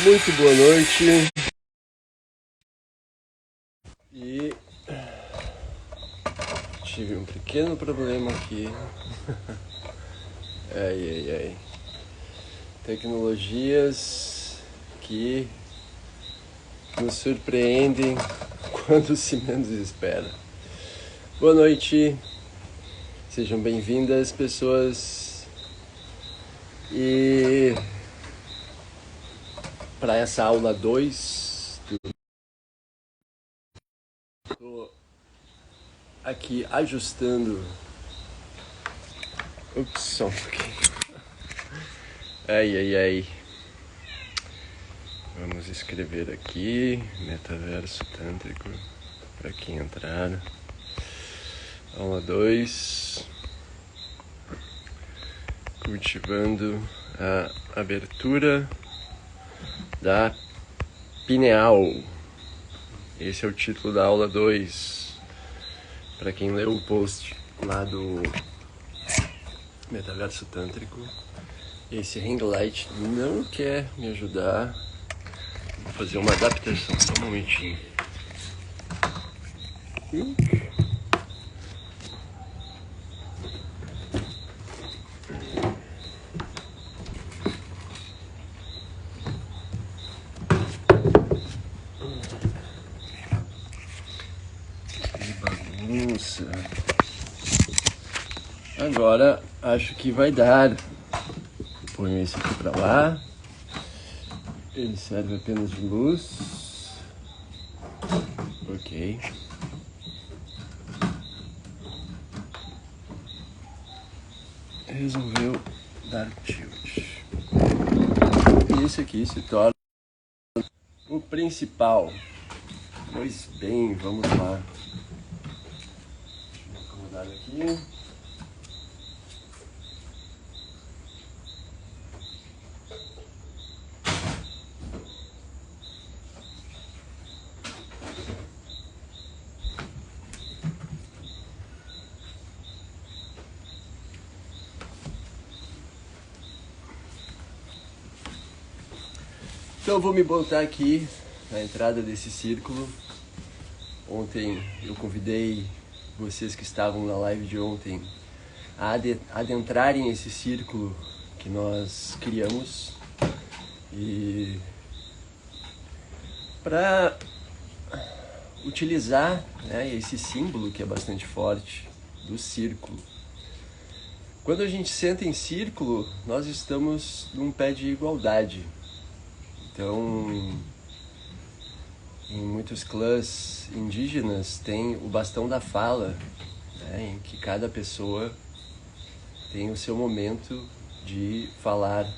Muito boa noite. E tive um pequeno problema aqui. Ai. Tecnologias que nos surpreendem quando se menos espera. Boa noite. Sejam bem-vindas, pessoas. E para essa aula 2, estou aqui ajustando. Ups, só um pouquinho. Ai. Vamos escrever aqui, metaverso tântrico, para quem entrar. Aula 2, cultivando a abertura da pineal. Esse é o título da aula 2. Para quem leu o post lá do metaverso tântrico, esse ring light não quer me ajudar. Vou fazer uma adaptação, só um momentinho. Que bagunça. Agora acho que vai dar. Ponho esse aqui pra lá. Ele serve apenas de luz. Ok. Resolveu dar tilt. E esse aqui se torna o principal. Pois bem, vamos lá. Deixa eu acomodar aqui. Então eu vou me botar aqui na entrada desse círculo. Ontem eu convidei vocês que estavam na live de ontem a adentrarem esse círculo que nós criamos, e para utilizar, né, esse símbolo que é bastante forte do círculo. Quando a gente senta em círculo, nós estamos num pé de igualdade. Então, em muitos clãs indígenas tem o bastão da fala, né, em que cada pessoa tem o seu momento de falar.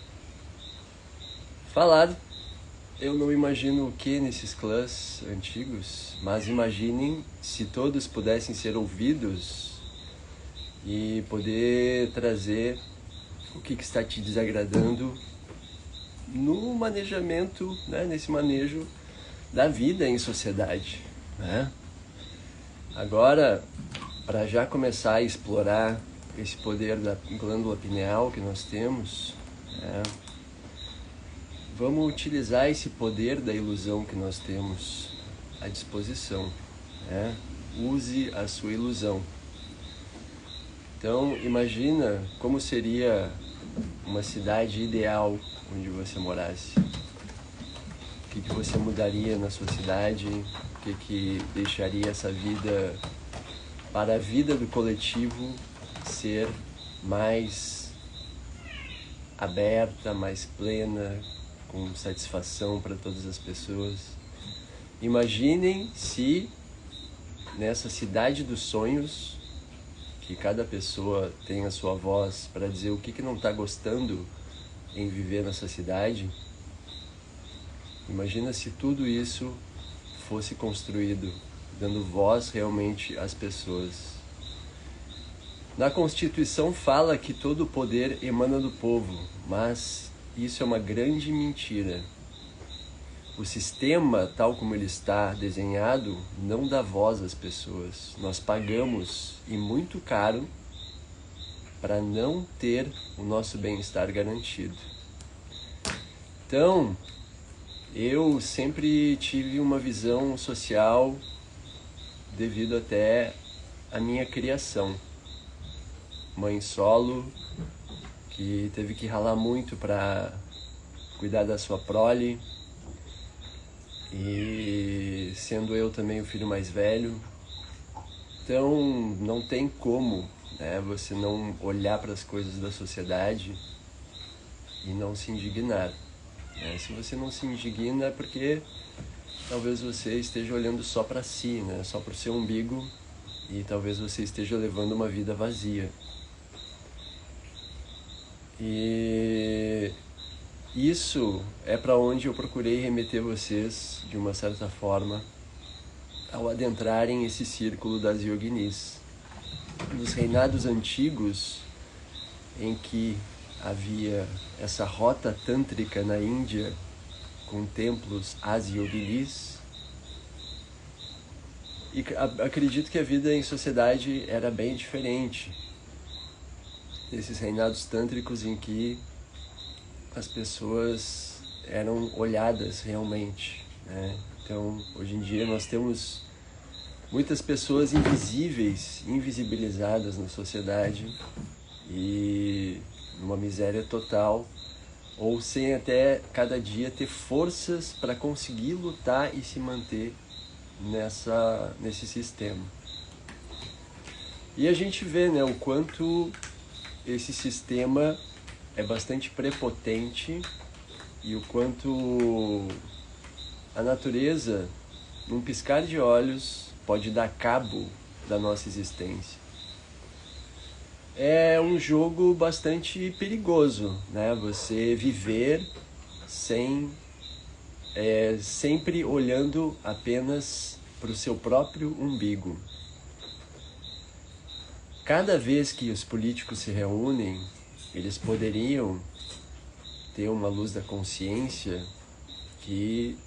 Eu não imagino o que nesses clãs antigos, mas imaginem se todos pudessem ser ouvidos e poder trazer o que está te desagradando no manejamento, né, nesse manejo da vida em sociedade, né? Agora, para já começar a explorar esse poder da glândula pineal que nós temos, né, vamos utilizar esse poder da ilusão que nós temos à disposição, né? Use a sua ilusão. Então, imagina como seria uma cidade ideal onde você morasse. O que você mudaria na sua cidade? O que deixaria essa vida, para a vida do coletivo, ser mais aberta, mais plena, com satisfação para todas as pessoas? Imaginem se nessa cidade dos sonhos, que cada pessoa tem a sua voz para dizer o que não está gostando em viver nessa cidade. Imagina se tudo isso fosse construído, dando voz realmente às pessoas. Na Constituição fala que todo o poder emana do povo, mas isso é uma grande mentira. O sistema, tal como ele está desenhado, não dá voz às pessoas. Nós pagamos, e muito caro, para não ter o nosso bem-estar garantido. Então, Eu sempre tive uma visão social devido até à minha criação. Mãe solo, que teve que ralar muito para cuidar da sua prole, e sendo eu também o filho mais velho, então não tem como, né, você não olhar para as coisas da sociedade e não se indignar. Se você não se indigna é porque talvez você esteja olhando só para si, né, só para o seu umbigo, e talvez você esteja levando uma vida vazia. E isso é para onde eu procurei remeter vocês, de uma certa forma, ao adentrarem esse círculo das yoginis. Nos reinados antigos, em que havia essa rota tântrica na Índia, com templos as yoginis, e acredito que a vida em sociedade era bem diferente desses reinados tântricos em que as pessoas eram olhadas realmente, né? Então, hoje em dia nós temos muitas pessoas invisíveis, invisibilizadas na sociedade e numa miséria total, ou sem até cada dia ter forças para conseguir lutar e se manter nesse sistema. E a gente vê, né, o quanto esse sistema é bastante prepotente e o quanto a natureza, num piscar de olhos, pode dar cabo da nossa existência. É um jogo bastante perigoso, né? Você viver sempre olhando apenas para o seu próprio umbigo. Cada vez que os políticos se reúnem, eles poderiam ter uma luz da consciência que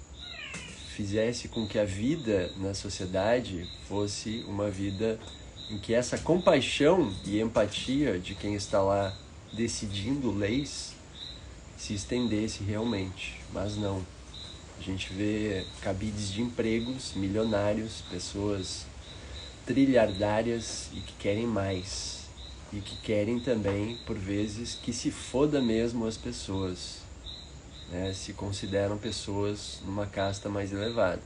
fizesse com que a vida na sociedade fosse uma vida em que essa compaixão e empatia de quem está lá decidindo leis se estendesse realmente, mas não. A gente vê cabides de empregos milionários, pessoas trilhardárias e que querem mais, e que querem também, por vezes, que se foda mesmo as pessoas, né? Se consideram pessoas numa casta mais elevada.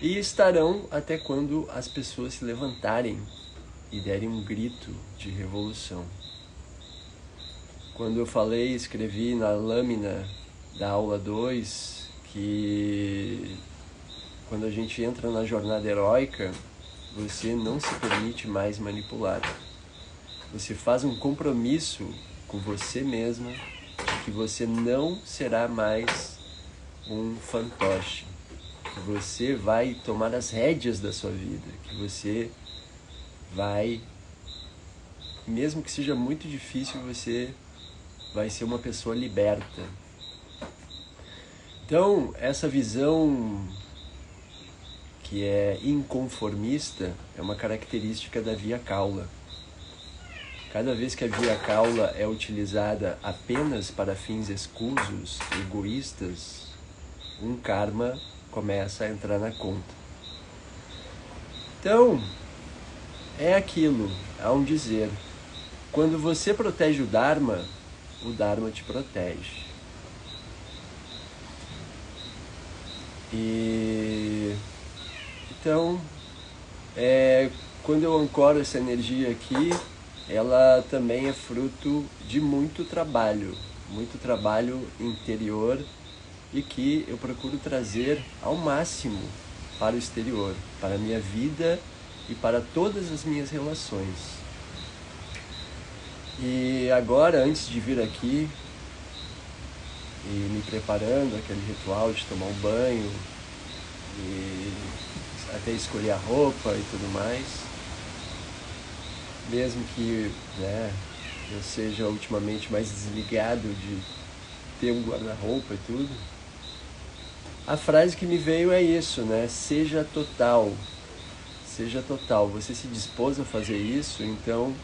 E estarão até quando as pessoas se levantarem e derem um grito de revolução. Quando eu escrevi na lâmina da aula 2, que quando a gente entra na jornada heróica, você não se permite mais manipular. Você faz um compromisso com você mesma de que você não será mais um fantoche, que você vai tomar as rédeas da sua vida, que você vai, mesmo que seja muito difícil, você vai ser uma pessoa liberta. Então, essa visão que é inconformista é uma característica da via caula. Cada vez que a via caula é utilizada apenas para fins escusos, egoístas, um karma começa a entrar na conta. Então, é aquilo, há um dizer, quando você protege o Dharma te protege. E então, quando eu ancoro essa energia aqui, ela também é fruto de muito trabalho interior, e que eu procuro trazer ao máximo para o exterior, para a minha vida e para todas as minhas relações. E agora, antes de vir aqui e me preparando, aquele ritual de tomar um banho e até escolher a roupa e tudo mais, mesmo que, né, eu seja ultimamente mais desligado de ter um guarda-roupa e tudo, a frase que me veio é isso, né? Seja total. Seja total. Você se dispôs a fazer isso, então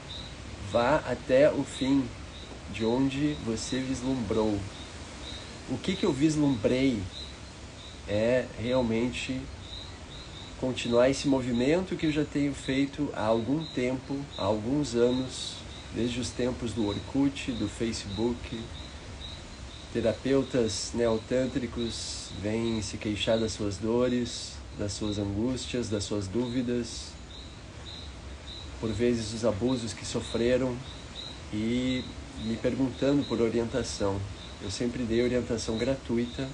vá até o fim de onde você vislumbrou. o que eu vislumbrei é realmente continuar esse movimento que eu já tenho feito há algum tempo, há alguns anos, desde os tempos do Orkut, do Facebook. Terapeutas neotântricos vêm se queixar das suas dores, das suas angústias, das suas dúvidas, por vezes os abusos que sofreram, e me perguntando por orientação. Eu sempre dei orientação gratuita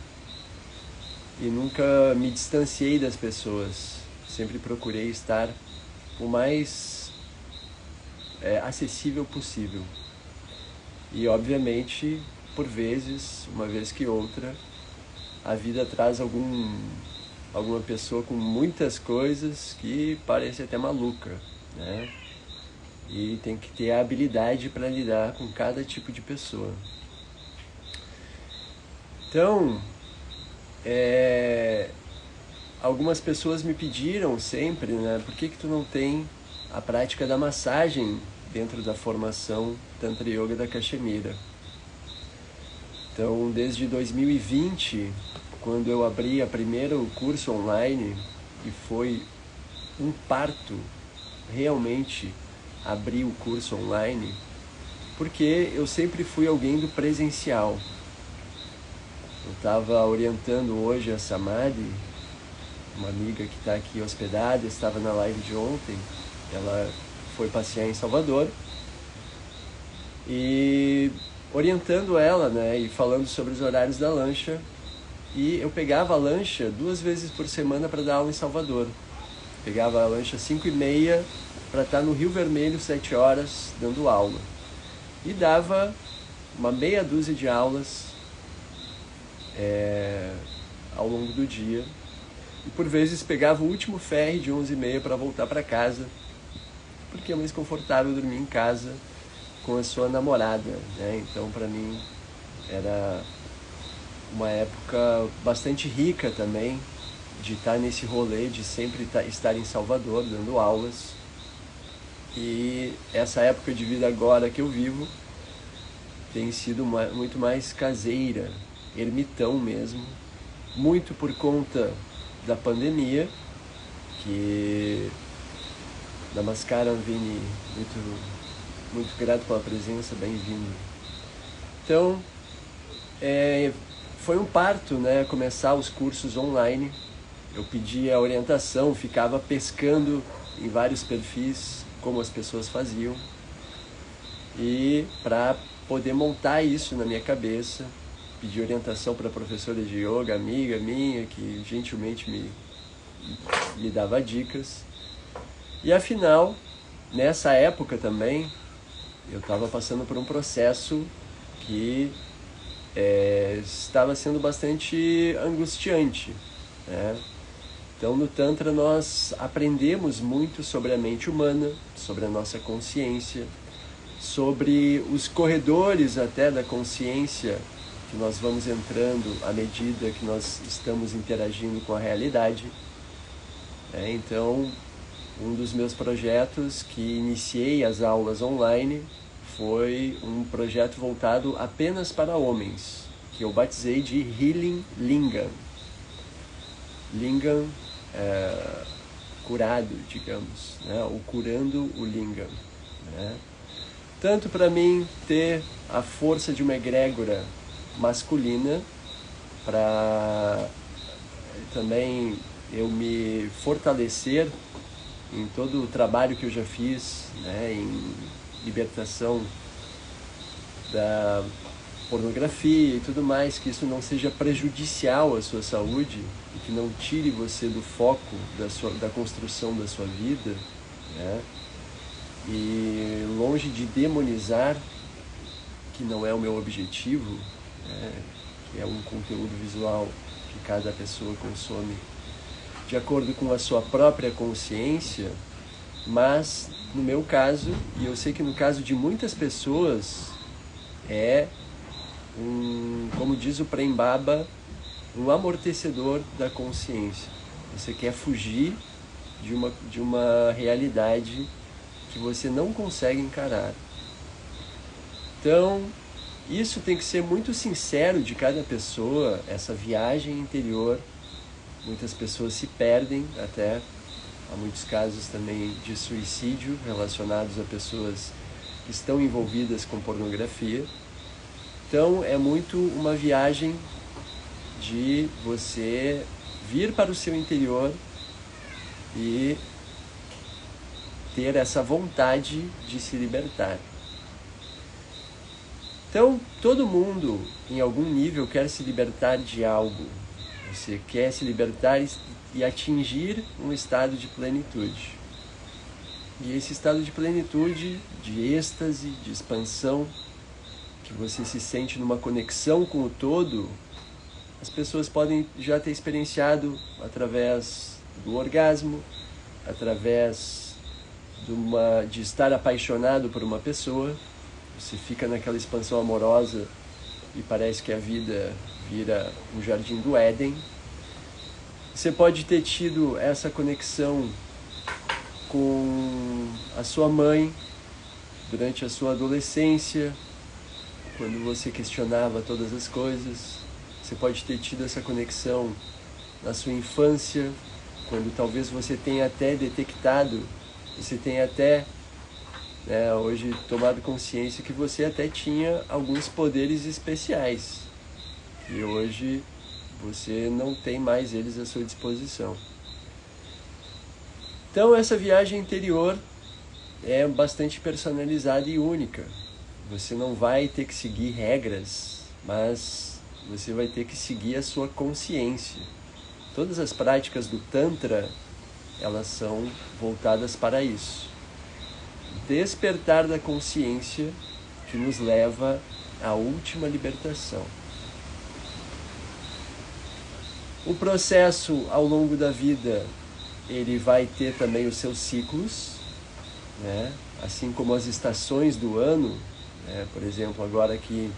e nunca me distanciei das pessoas. Sempre procurei estar o mais acessível possível. E obviamente, por vezes, uma vez que outra, a vida traz alguma pessoa com muitas coisas que parece até maluca, né? E tem que ter a habilidade para lidar com cada tipo de pessoa. Então, algumas pessoas me pediram sempre, né? Por que tu não tem a prática da massagem dentro da formação Tantra Yoga da Cachemira? Então, desde 2020, quando eu abri o primeiro curso online, e foi um parto realmente abrir o curso online, porque eu sempre fui alguém do presencial. Eu estava orientando hoje a Samadhi, uma amiga que está aqui hospedada, estava na live de ontem. Ela foi passear em Salvador e orientando ela, né, e falando sobre os horários da lancha. E eu pegava a lancha 2 vezes por semana para dar aula em Salvador. Pegava a lancha 5h30 para estar no Rio Vermelho 7 horas dando aula. E dava uma meia dúzia de aulas ao longo do dia. E por vezes pegava o último ferry de 11h30 para voltar para casa, porque é mais confortável dormir em casa com a sua namorada, né? Então, para mim, era uma época bastante rica também, de estar nesse rolê, de sempre estar em Salvador dando aulas. E essa época de vida agora que eu vivo tem sido muito mais caseira, ermitão mesmo, muito por conta da pandemia, que Namaskaram, Vini, muito grato pela presença, bem-vindo. Então, foi um parto, né, começar os cursos online. Eu pedi a orientação, ficava pescando em vários perfis, como as pessoas faziam, e para poder montar isso na minha cabeça, pedi orientação para a professora de yoga, amiga minha, que gentilmente me dava dicas. E afinal, nessa época também, eu estava passando por um processo que estava sendo bastante angustiante, né? Então, no Tantra, nós aprendemos muito sobre a mente humana, sobre a nossa consciência, sobre os corredores até da consciência que nós vamos entrando à medida que nós estamos interagindo com a realidade. Então, um dos meus projetos que iniciei as aulas online foi um projeto voltado apenas para homens, que eu batizei de Healing Lingam. Lingam curado, digamos, né? Ou curando o Lingam, né? Tanto para mim ter a força de uma egrégora masculina, para também eu me fortalecer em todo o trabalho que eu já fiz, né, em libertação da pornografia e tudo mais, que isso não seja prejudicial à sua saúde e que não tire você do foco da construção da sua vida, né? E longe de demonizar, que não é o meu objetivo, né, que é um conteúdo visual que cada pessoa consome de acordo com a sua própria consciência, mas no meu caso, e eu sei que no caso de muitas pessoas, como diz o Prem Baba, um amortecedor da consciência. Você quer fugir de uma realidade que você não consegue encarar. Então, isso tem que ser muito sincero de cada pessoa, essa viagem interior. Muitas pessoas se perdem até, há muitos casos também de suicídio relacionados a pessoas que estão envolvidas com pornografia. Então é muito uma viagem de você vir para o seu interior e ter essa vontade de se libertar. Então, todo mundo, em algum nível, quer se libertar de algo. Você quer se libertar e atingir um estado de plenitude. E esse estado de plenitude, de êxtase, de expansão, que você se sente numa conexão com o todo, as pessoas podem já ter experienciado através do orgasmo, através de estar apaixonado por uma pessoa. Você fica naquela expansão amorosa e parece que a vida vira um jardim do Éden. Você pode ter tido essa conexão com a sua mãe durante a sua adolescência, quando você questionava todas as coisas. Você pode ter tido essa conexão na sua infância, quando talvez você tenha até detectado, você tenha até hoje tomado consciência que você até tinha alguns poderes especiais e hoje você não tem mais eles à sua disposição. Então essa viagem interior é bastante personalizada e única. Você não vai ter que seguir regras, mas você vai ter que seguir a sua consciência. Todas as práticas do Tantra, elas são voltadas para isso. Despertar da consciência que nos leva à última libertação. O processo ao longo da vida, ele vai ter também os seus ciclos, né? Assim como as estações do ano, né? Por exemplo, agora que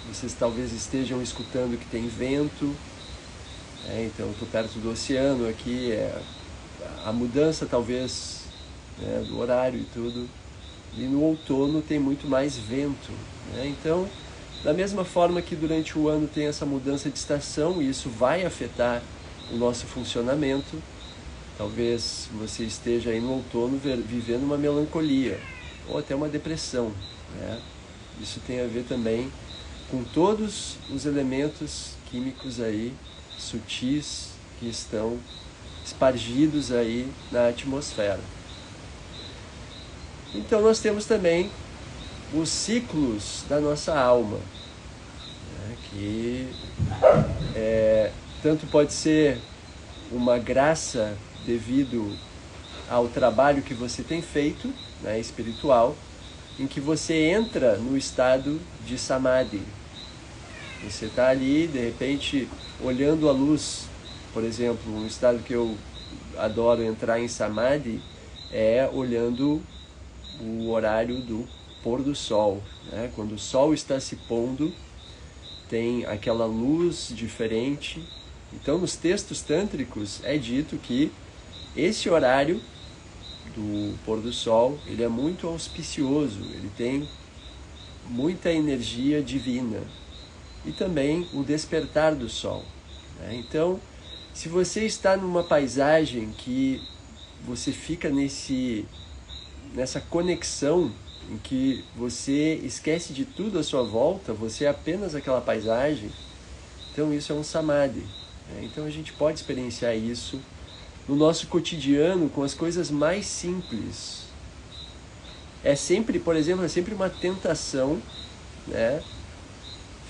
vocês talvez estejam escutando que tem vento, né? Então eu estou perto do oceano aqui, a mudança talvez, né, do horário e tudo, e no outono tem muito mais vento, né? Então, da mesma forma que durante o ano tem essa mudança de estação, e isso vai afetar o nosso funcionamento, talvez você esteja aí no outono vivendo uma melancolia, ou até uma depressão, né? Isso tem a ver também com todos os elementos químicos aí, sutis, que estão espargidos aí na atmosfera. Então nós temos também os ciclos da nossa alma, né, que tanto pode ser uma graça devido ao trabalho que você tem feito, né, espiritual, em que você entra no estado de Samadhi. Você está ali, de repente, olhando a luz. Por exemplo, um estado que eu adoro entrar em Samadhi é olhando o horário do pôr do sol, né? Quando o sol está se pondo, tem aquela luz diferente. Então, nos textos tântricos é dito que esse horário do pôr do sol, ele é muito auspicioso, ele tem muita energia divina. E também o despertar do sol, né? Então, se você está numa paisagem que você fica nessa conexão em que você esquece de tudo à sua volta, você é apenas aquela paisagem, então isso é um samadhi, né? Então a gente pode experienciar isso no nosso cotidiano com as coisas mais simples. É sempre, por exemplo, uma tentação, né,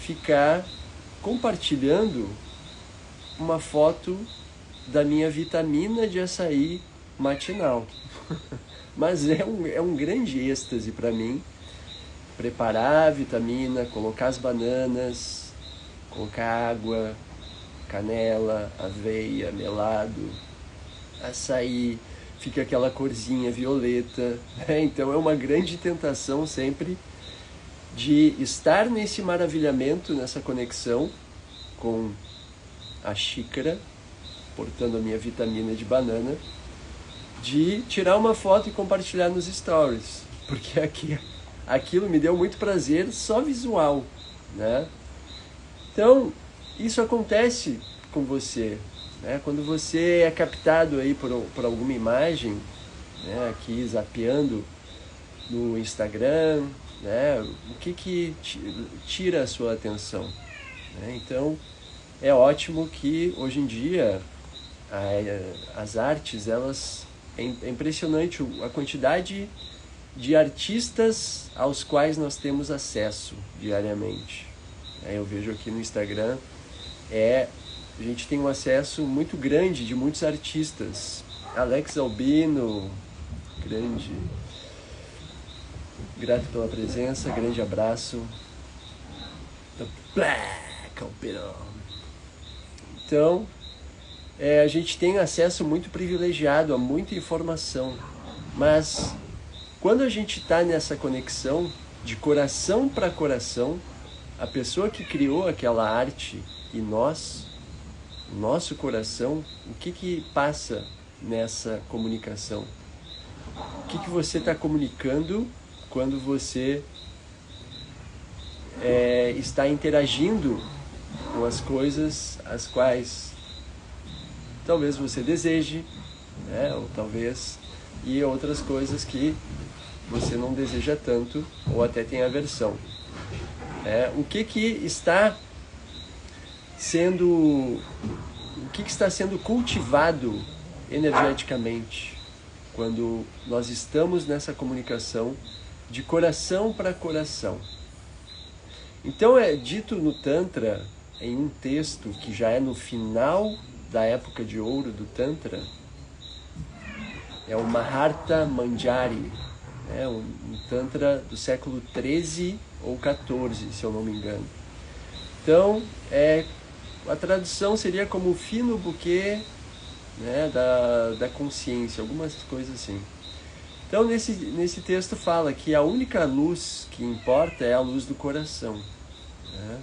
ficar compartilhando uma foto da minha vitamina de açaí matinal. Mas é um grande êxtase para mim preparar a vitamina, colocar as bananas, colocar água, canela, aveia, melado, açaí, fica aquela corzinha violeta, né? Então é uma grande tentação sempre de estar nesse maravilhamento, nessa conexão com a xícara, portando a minha vitamina de banana, de tirar uma foto e compartilhar nos stories, porque aqui aquilo me deu muito prazer só visual, né? Então, isso acontece com você, né? Quando você é captado aí por alguma imagem, né? Aqui zapeando no Instagram, né? O que tira a sua atenção, né? Então, é ótimo que hoje em dia as artes, elas é impressionante a quantidade de artistas aos quais nós temos acesso diariamente. Eu vejo aqui no Instagram, a gente tem um acesso muito grande de muitos artistas. Alex Albino, grande, grato pela presença, grande abraço. The Black Albino. Então, a gente tem acesso muito privilegiado a muita informação, mas quando a gente está nessa conexão de coração para coração, a pessoa que criou aquela arte e nós, o nosso coração, o que passa nessa comunicação? O que você está comunicando quando você está interagindo com as coisas as quais talvez você deseje, né? Ou talvez, e outras coisas que você não deseja tanto ou até tem aversão. O que está sendo cultivado energeticamente quando nós estamos nessa comunicação de coração para coração? Então é dito no Tantra, em um texto que já é no final da época de ouro do Tantra, é o Maharta Manjari, um Tantra do século 13 ou 14, se eu não me engano. Então, a tradução seria como o fino buquê, né, da consciência, algumas coisas assim. Então, nesse texto fala que a única luz que importa é a luz do coração, né?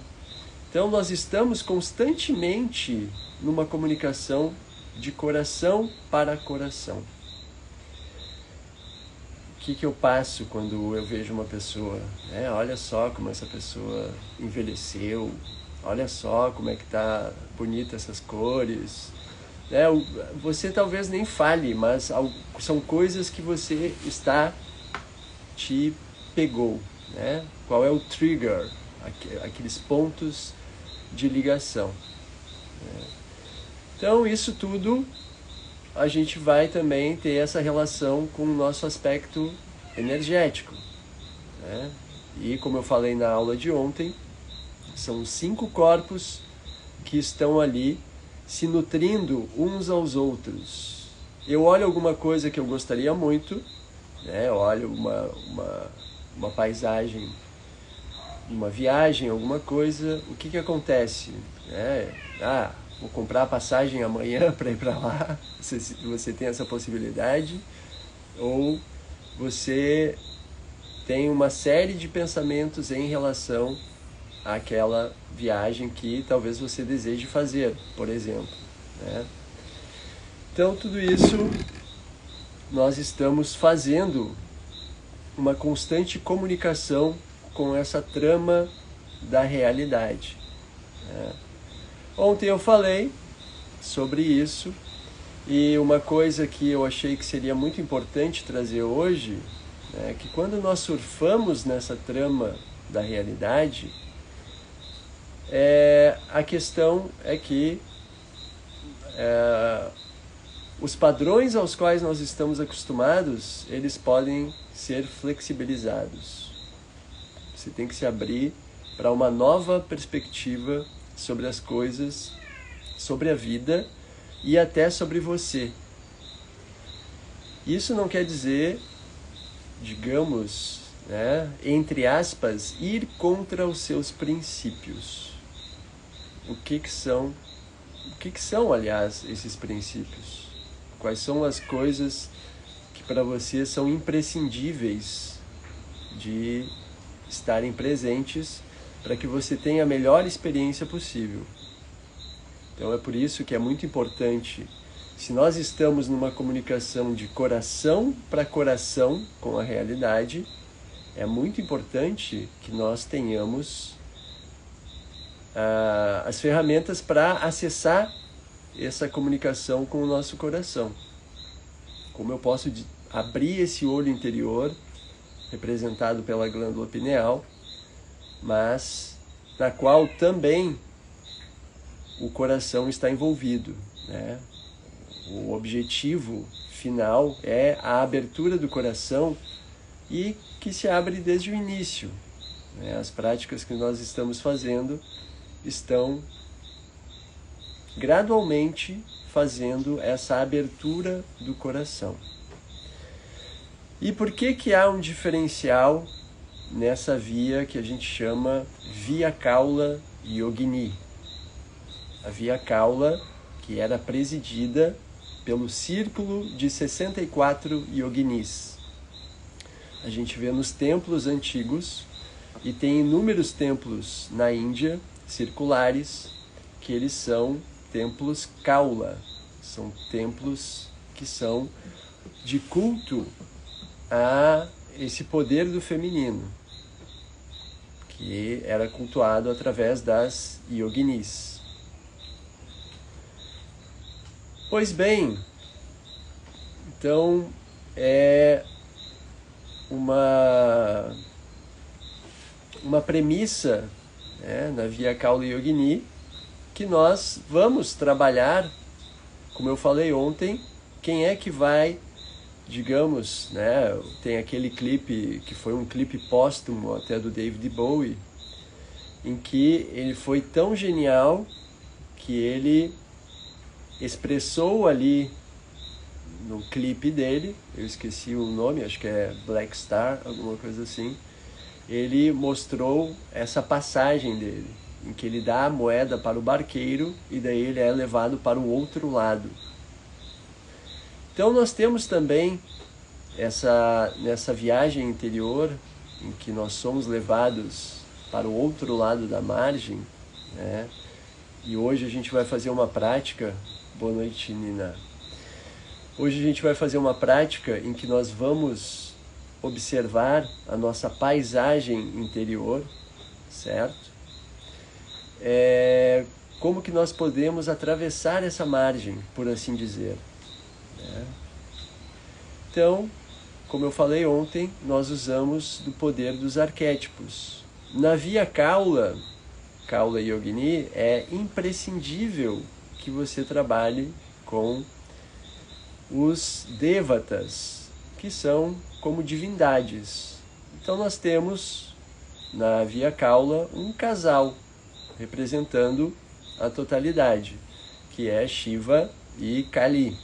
Então, nós estamos constantemente numa comunicação de coração para coração. O que eu passo quando eu vejo uma pessoa? Olha só como essa pessoa envelheceu, olha só como é que tá bonita essas cores. Você talvez nem fale, mas são coisas que você te pegou, né? Qual é o trigger? Aqueles pontos de ligação. Então, isso tudo a gente vai também ter essa relação com o nosso aspecto energético, né? E como eu falei na aula de ontem, são 5 corpos que estão ali se nutrindo uns aos outros. Eu olho alguma coisa que eu gostaria muito, né? Eu olho uma paisagem, uma viagem, alguma coisa, o que acontece? Vou comprar a passagem amanhã para ir para lá. Você tem essa possibilidade, ou você tem uma série de pensamentos em relação àquela viagem que talvez você deseje fazer, por exemplo, né? Então, tudo isso nós estamos fazendo uma constante comunicação com essa trama da realidade, né? Ontem eu falei sobre isso, e uma coisa que eu achei que seria muito importante trazer hoje é que quando nós surfamos nessa trama da realidade, a questão é que os padrões aos quais nós estamos acostumados, eles podem ser flexibilizados. Você tem que se abrir para uma nova perspectiva sobre as coisas, sobre a vida e até sobre você. Isso não quer dizer, digamos, né, entre aspas, ir contra os seus princípios. O que são, aliás, esses princípios? Quais são as coisas que para você são imprescindíveis de estarem presentes para que você tenha a melhor experiência possível? Então é por isso que é muito importante, se nós estamos numa comunicação de coração para coração com a realidade, é muito importante que nós tenhamos as ferramentas para acessar essa comunicação com o nosso coração. Como eu posso abrir esse olho interior, representado pela glândula pineal, mas na qual também o coração está envolvido, né? O objetivo final é a abertura do coração e que se abre desde o início, né? As práticas que nós estamos fazendo estão gradualmente fazendo essa abertura do coração. E por que há um diferencial nessa via que a gente chama Via Kaula Yogini? A Via Kaula, que era presidida pelo círculo de 64 yoginis. A gente vê nos templos antigos, e tem inúmeros templos na Índia, circulares, que eles são templos Kaula. São templos que são de culto a esse poder do feminino, que era cultuado através das yoginis. Pois bem, então é uma premissa, né, na Via Kaula Yogini, que nós vamos trabalhar, como eu falei ontem, quem é que vai, digamos, né, tem aquele clipe, que foi um clipe póstumo até do David Bowie, em que ele foi tão genial que ele expressou ali no clipe dele, eu esqueci o nome, acho que é Black Star, alguma coisa assim, ele mostrou essa passagem dele, em que ele dá a moeda para o barqueiro e daí ele é levado para o outro lado. Então nós temos também nessa viagem interior, em que nós somos levados para o outro lado da margem, né? E hoje a gente vai fazer uma prática. Boa noite, Nina. Hoje a gente vai fazer uma prática em que nós vamos observar a nossa paisagem interior, certo? Como que nós podemos atravessar essa margem, por assim dizer, né? Então, como eu falei ontem, nós usamos do poder dos arquétipos. Na Via Kaula Yogini, é imprescindível que você trabalhe com os devatas, que são como divindades. Então nós temos na Via Kaula um casal representando a totalidade, que é Shiva e Kali,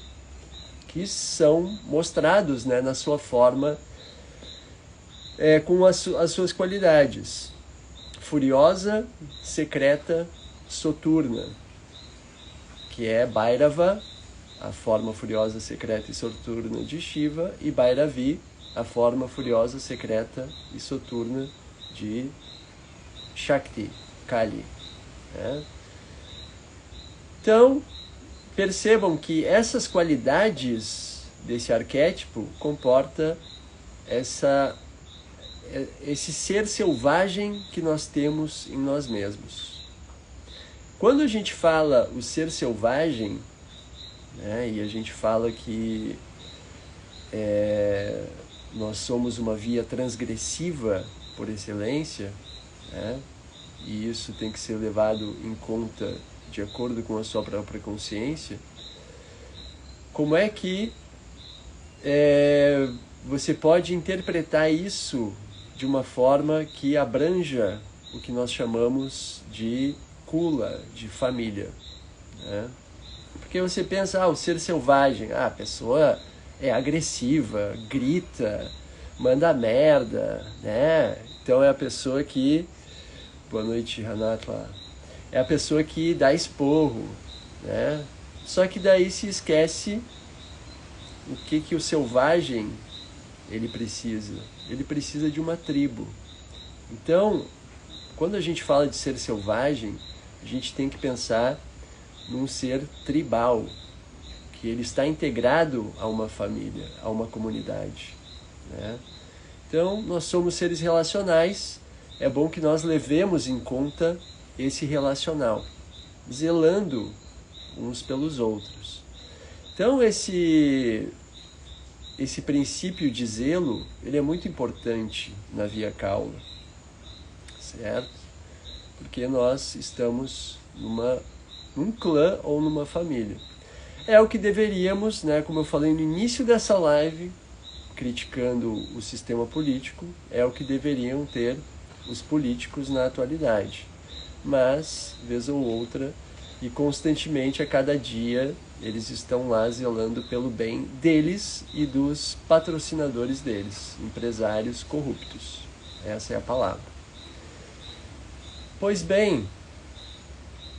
que são mostrados, né, na sua forma, com as suas qualidades: furiosa, secreta, soturna, que é Bhairava, a forma furiosa, secreta e soturna de Shiva, e Bhairavi, a forma furiosa, secreta e soturna de Shakti, Kali, né? Então, percebam que essas qualidades desse arquétipo comporta esse ser selvagem que nós temos em nós mesmos. Quando a gente fala o ser selvagem, né, e a gente fala que nós somos uma via transgressiva por excelência, né, e isso tem que ser levado em conta de acordo com a sua própria consciência, como é que você pode interpretar isso de uma forma que abranja o que nós chamamos de kula, de família, né? Porque você pensa, o ser selvagem, a pessoa é agressiva, grita, manda merda, né? Então é a pessoa que... Boa noite, Renata. É a pessoa que dá esporro, né? Só que daí se esquece o que o selvagem ele precisa. Ele precisa de uma tribo. Então, quando a gente fala de ser selvagem, a gente tem que pensar num ser tribal, que ele está integrado a uma família, a uma comunidade, né? Então, nós somos seres relacionais, é bom que nós levemos em conta esse relacional, zelando uns pelos outros. Então, esse princípio de zelo, ele é muito importante na Via Caula, certo? Porque nós estamos num clã ou numa família. É o que deveríamos, né, como eu falei no início dessa live, criticando o sistema político, é o que deveriam ter os políticos na atualidade. Mas, vez ou outra, e constantemente, a cada dia, eles estão lá zelando pelo bem deles e dos patrocinadores deles, empresários corruptos. Essa é a palavra. Pois bem,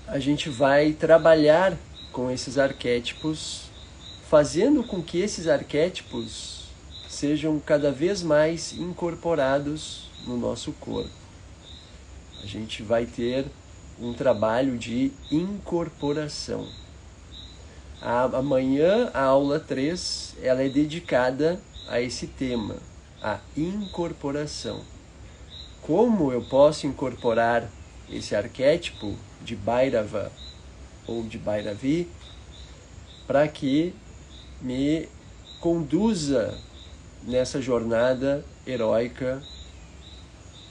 a gente vai trabalhar com esses arquétipos, fazendo com que esses arquétipos sejam cada vez mais incorporados no nosso corpo. A gente vai ter um trabalho de incorporação. Amanhã, a aula 3, ela é dedicada a esse tema, a incorporação. Como eu posso incorporar esse arquétipo de Bhairava ou de Bhairavi para que me conduza nessa jornada heróica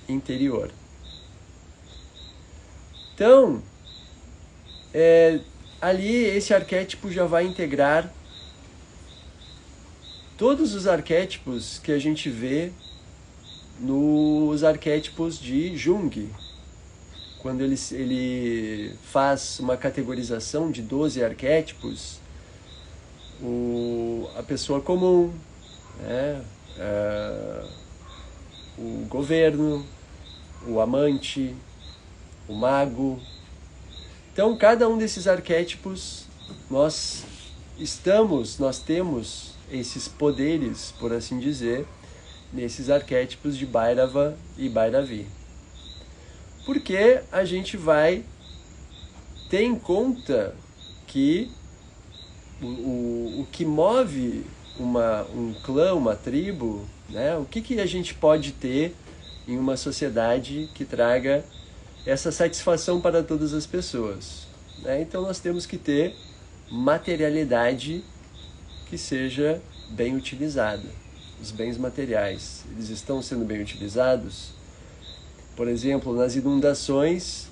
interior. Então, ali esse arquétipo já vai integrar todos os arquétipos que a gente vê nos arquétipos de Jung. Quando ele faz uma categorização de 12 arquétipos, a pessoa comum, né? O governo, o amante, o mago. Então, cada um desses arquétipos, nós temos esses poderes, por assim dizer, nesses arquétipos de Bhairava e Bhairavi. Porque a gente vai ter em conta que o que move um clã, uma tribo, né? O que a gente pode ter em uma sociedade que traga essa satisfação para todas as pessoas, né? Então nós temos que ter materialidade que seja bem utilizada. Os bens materiais, eles estão sendo bem utilizados? Por exemplo, nas inundações,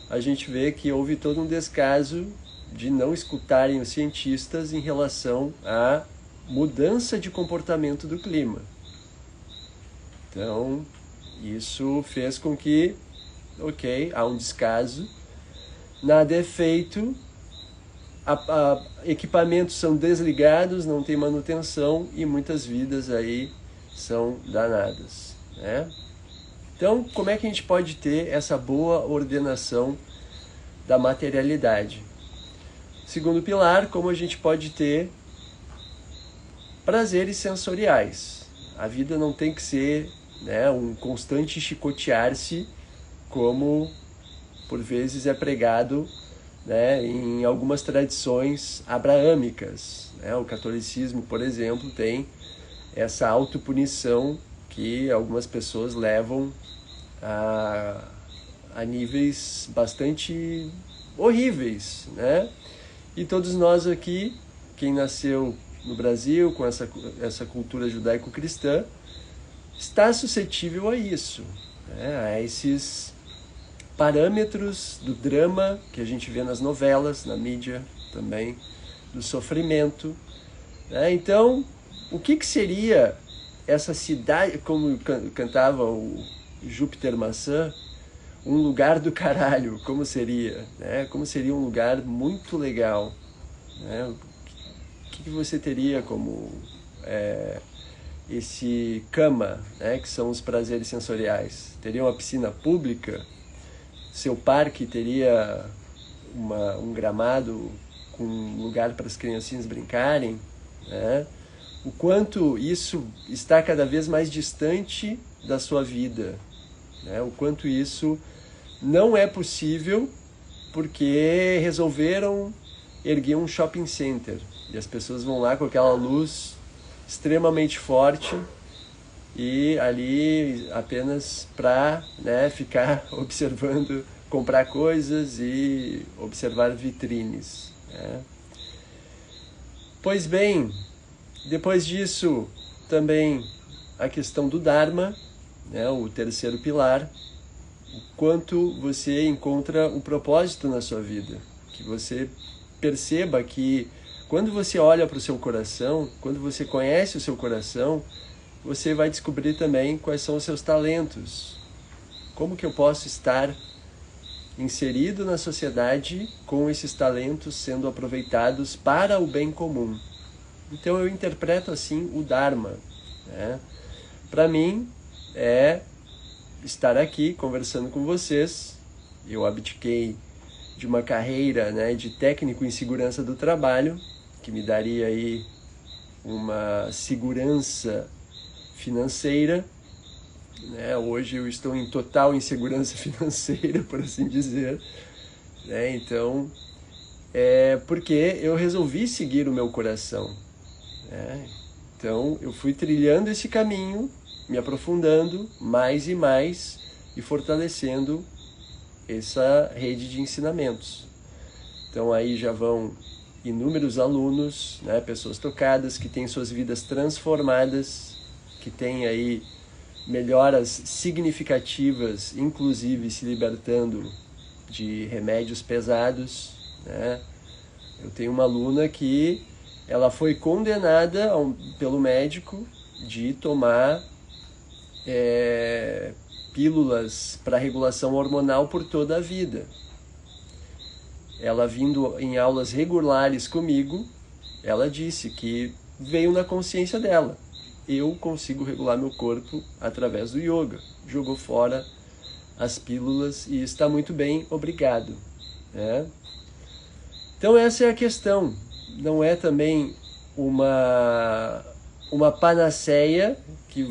a gente vê que houve todo um descaso de não escutarem os cientistas em relação à mudança de comportamento do clima. Então, isso fez com que, há um descaso, nada é feito, equipamentos são desligados, não tem manutenção e muitas vidas aí são danadas, né? Então, como é que a gente pode ter essa boa ordenação da materialidade? Segundo pilar, como a gente pode ter prazeres sensoriais. A vida não tem que ser, né, um constante chicotear-se, como por vezes é pregado, né, em algumas tradições abraâmicas, né? O catolicismo, por exemplo, tem essa autopunição que algumas pessoas levam a níveis bastante horríveis, né? E todos nós aqui, quem nasceu no Brasil com essa cultura judaico-cristã, está suscetível a isso, né? A esses parâmetros do drama que a gente vê nas novelas, na mídia também, do sofrimento, né? Então, o que seria essa cidade, como cantava o Júpiter Maçã, um lugar do caralho? Como seria, né? Como seria um lugar muito legal, né? O que você teria como esse kama, né? Que são os prazeres sensoriais? Teria uma piscina pública? Seu parque teria um gramado com lugar para as criancinhas brincarem, né? O quanto isso está cada vez mais distante da sua vida, né? O quanto isso não é possível porque resolveram erguer um shopping center e as pessoas vão lá com aquela luz extremamente forte e ali apenas para, né, ficar observando, comprar coisas e observar vitrines, né? Pois bem, depois disso também a questão do Dharma, né, o terceiro pilar, o quanto você encontra um propósito na sua vida, que você perceba que quando você olha para o seu coração, quando você conhece o seu coração, você vai descobrir também quais são os seus talentos. Como que eu posso estar inserido na sociedade com esses talentos sendo aproveitados para o bem comum? Então eu interpreto assim o Dharma, né? Para mim é estar aqui conversando com vocês. Eu abdiquei de uma carreira, né, de técnico em segurança do trabalho, que me daria aí uma segurança financeira, né? Hoje eu estou em total insegurança financeira, por assim dizer, né? Então, porque eu resolvi seguir o meu coração, né? Então, eu fui trilhando esse caminho, me aprofundando mais e mais e fortalecendo essa rede de ensinamentos. Então, aí já vão inúmeros alunos, né, pessoas tocadas, que têm suas vidas transformadas, que têm aí melhoras significativas, inclusive se libertando de remédios pesados, né? Eu tenho uma aluna que ela foi condenada pelo médico de tomar pílulas para regulação hormonal por toda a vida. Ela vindo em aulas regulares comigo, ela disse que veio na consciência dela: eu consigo regular meu corpo através do yoga. Jogou fora as pílulas e está muito bem, obrigado, né? Então essa é a questão. Não é também uma panaceia que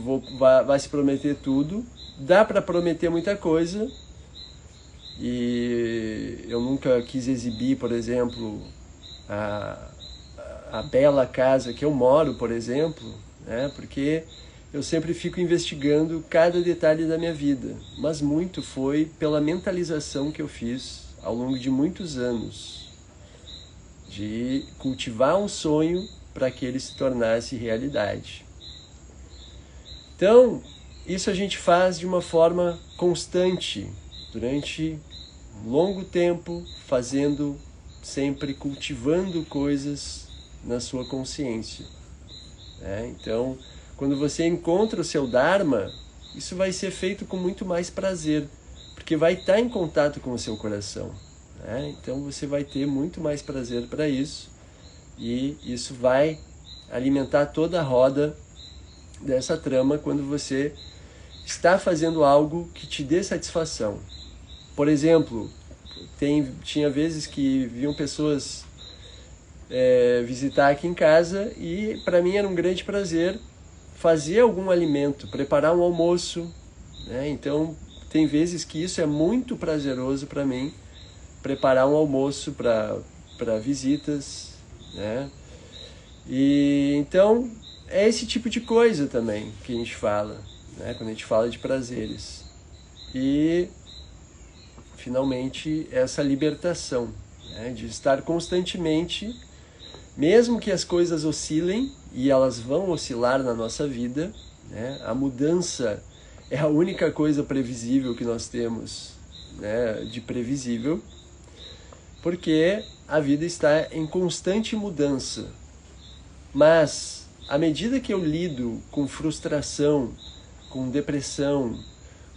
vai se prometer tudo. Dá para prometer muita coisa, e eu nunca quis exibir, por exemplo, a bela casa que eu moro, por exemplo, né? Porque eu sempre fico investigando cada detalhe da minha vida, mas muito foi pela mentalização que eu fiz ao longo de muitos anos, de cultivar um sonho para que ele se tornasse realidade. Então, isso a gente faz de uma forma constante, durante um longo tempo, fazendo, sempre cultivando coisas na sua consciência, né? Então, quando você encontra o seu Dharma, isso vai ser feito com muito mais prazer, porque vai estar em contato com o seu coração, né? Então você vai ter muito mais prazer para isso, e isso vai alimentar toda a roda dessa trama quando você está fazendo algo que te dê satisfação. Por exemplo, tinha vezes que vinham pessoas visitar aqui em casa, e para mim era um grande prazer fazer algum alimento, preparar um almoço, né? Então tem vezes que isso é muito prazeroso para mim, preparar um almoço para visitas, né? E então é esse tipo de coisa também que a gente fala, né, quando a gente fala de prazeres. E finalmente essa libertação, né, de estar constantemente, mesmo que as coisas oscilem, e elas vão oscilar na nossa vida, né, a mudança é a única coisa previsível que nós temos, né, de previsível, porque a vida está em constante mudança. Mas à medida que eu lido com frustração, com depressão,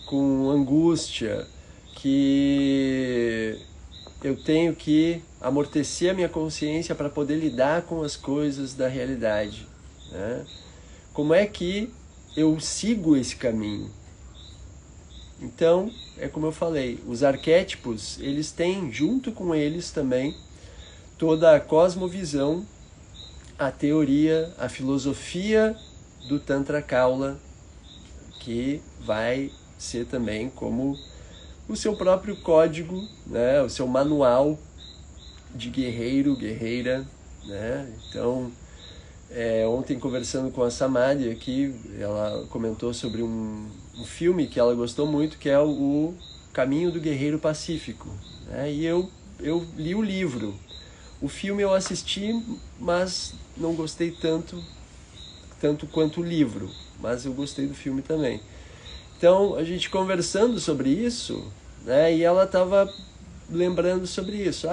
com angústia, que eu tenho que amortecer a minha consciência para poder lidar com as coisas da realidade, né? Como é que eu sigo esse caminho? Então, é como eu falei, os arquétipos, eles têm junto com eles também toda a cosmovisão, a teoria, a filosofia do Tantra Kaula, que vai ser também como o seu próprio código, né, o seu manual de guerreiro, guerreira, né? Então, Ontem, conversando com a Samadhi aqui, ela comentou sobre um filme que ela gostou muito, que é o Caminho do Guerreiro Pacífico, né? E eu li o livro. O filme eu assisti, mas não gostei tanto quanto o livro, mas eu gostei do filme também. Então, a gente conversando sobre isso, né, e ela estava lembrando sobre isso.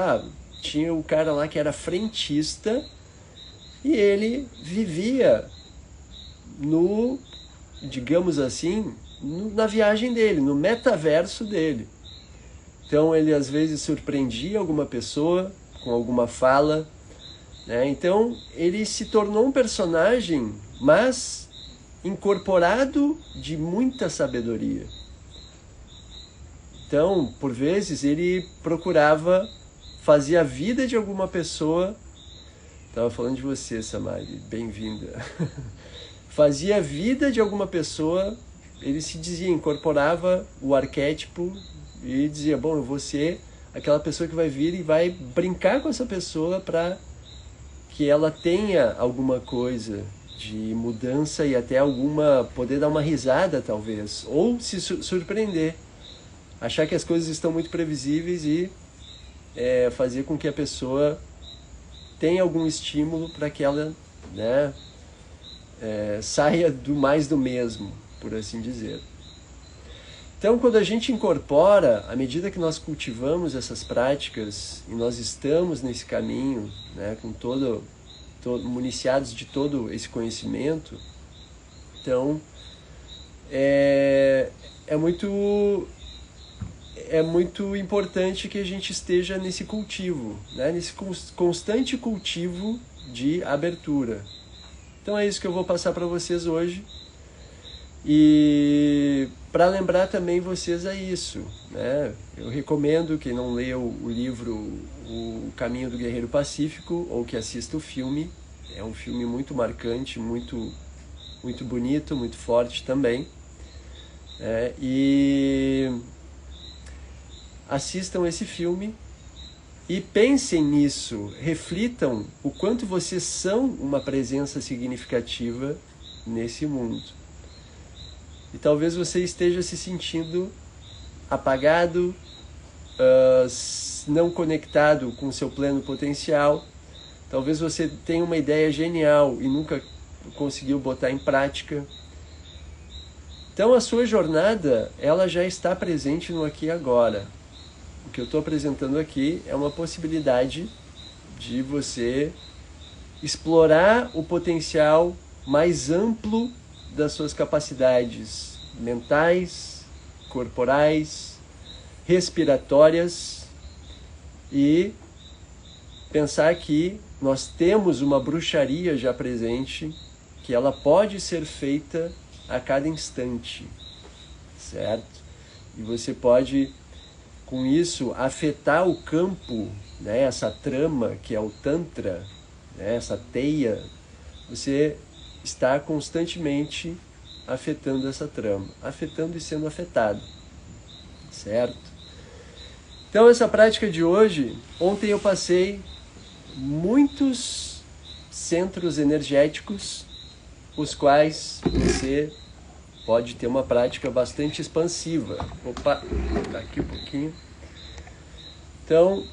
Tinha o cara lá que era frentista e ele vivia digamos assim, na viagem dele, no metaverso dele. Então ele às vezes surpreendia alguma pessoa com alguma fala, né? Então ele se tornou um personagem, mas incorporado de muita sabedoria. Então, por vezes, ele procurava fazer a vida de alguma pessoa. Estava falando de você, Samadhi, bem-vinda. Fazia a vida de alguma pessoa, ele se dizia, incorporava o arquétipo e dizia, bom, eu vou ser aquela pessoa que vai vir e vai brincar com essa pessoa para que ela tenha alguma coisa de mudança e até poder dar uma risada talvez, ou se surpreender, achar que as coisas estão muito previsíveis e fazer com que a pessoa tenha algum estímulo para que ela, né, saia do mais do mesmo, por assim dizer. Então, quando a gente incorpora, à medida que nós cultivamos essas práticas e nós estamos nesse caminho, né, com municiados de todo esse conhecimento, então é muito importante que a gente esteja nesse cultivo, né, nesse constante cultivo de abertura. Então é isso que eu vou passar para vocês hoje. E para lembrar também vocês isso, né? Eu recomendo quem não leu o livro O Caminho do Guerreiro Pacífico, ou que assista o filme. É um filme muito marcante, muito, muito bonito, muito forte também. E assistam esse filme e pensem nisso, reflitam o quanto vocês são uma presença significativa nesse mundo. E talvez você esteja se sentindo apagado, não conectado com o seu pleno potencial. Talvez você tenha uma ideia genial e nunca conseguiu botar em prática. Então a sua jornada, ela já está presente no aqui e agora. O que eu estou apresentando aqui é uma possibilidade de você explorar o potencial mais amplo das suas capacidades mentais, corporais, respiratórias e pensar que nós temos uma bruxaria já presente, que ela pode ser feita a cada instante, certo? E você pode, com isso, afetar o campo, né, essa trama que é o Tantra, né, essa teia, você está constantemente afetando essa trama, afetando e sendo afetado, certo? Então essa prática de hoje, ontem eu passei muitos centros energéticos, os quais você pode ter uma prática bastante expansiva. Opa, tá aqui um pouquinho. Então,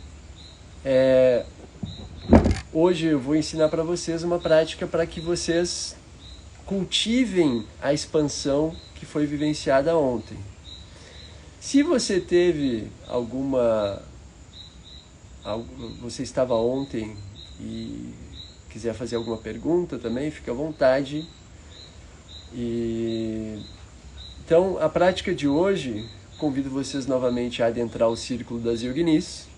hoje eu vou ensinar para vocês uma prática para que vocês cultivem a expansão que foi vivenciada ontem. Se você teve você estava ontem e quiser fazer alguma pergunta também, fique à vontade. Então, a prática de hoje, convido vocês novamente a adentrar o círculo das yoginis.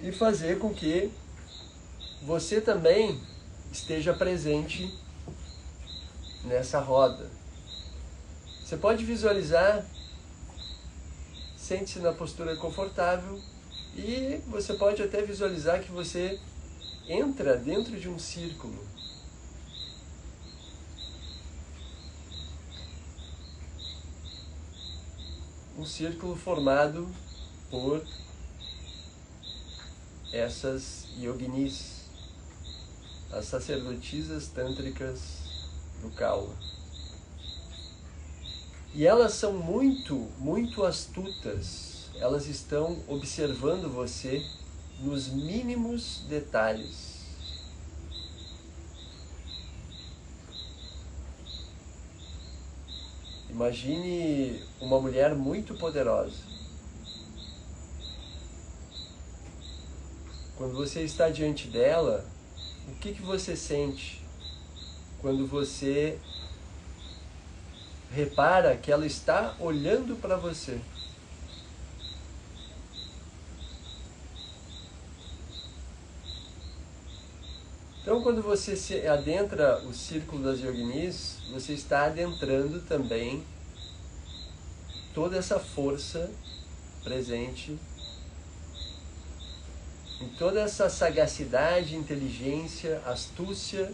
E fazer com que você também esteja presente nessa roda. Você pode visualizar, sente-se na postura confortável e você pode até visualizar que você entra dentro de um círculo. um círculo formado por essas yoginis, as sacerdotisas tântricas do Kaula. E elas são muito astutas. Elas estão observando você nos mínimos detalhes. Imagine uma mulher muito poderosa. Quando você está diante dela, o que você sente quando você repara que ela está olhando para você? Então, quando você se adentra o círculo das yoginis, você está adentrando também toda essa força presente, em toda essa sagacidade, inteligência, astúcia,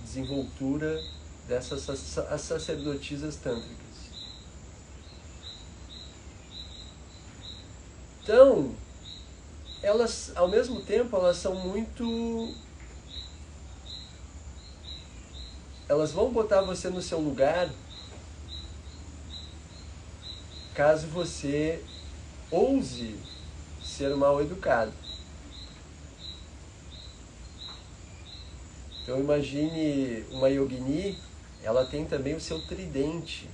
desenvoltura dessas sacerdotisas tântricas. Então, elas, ao mesmo tempo, elas vão botar você no seu lugar caso você ouse ser mal educado. Então imagine uma yogini, ela tem também o seu tridente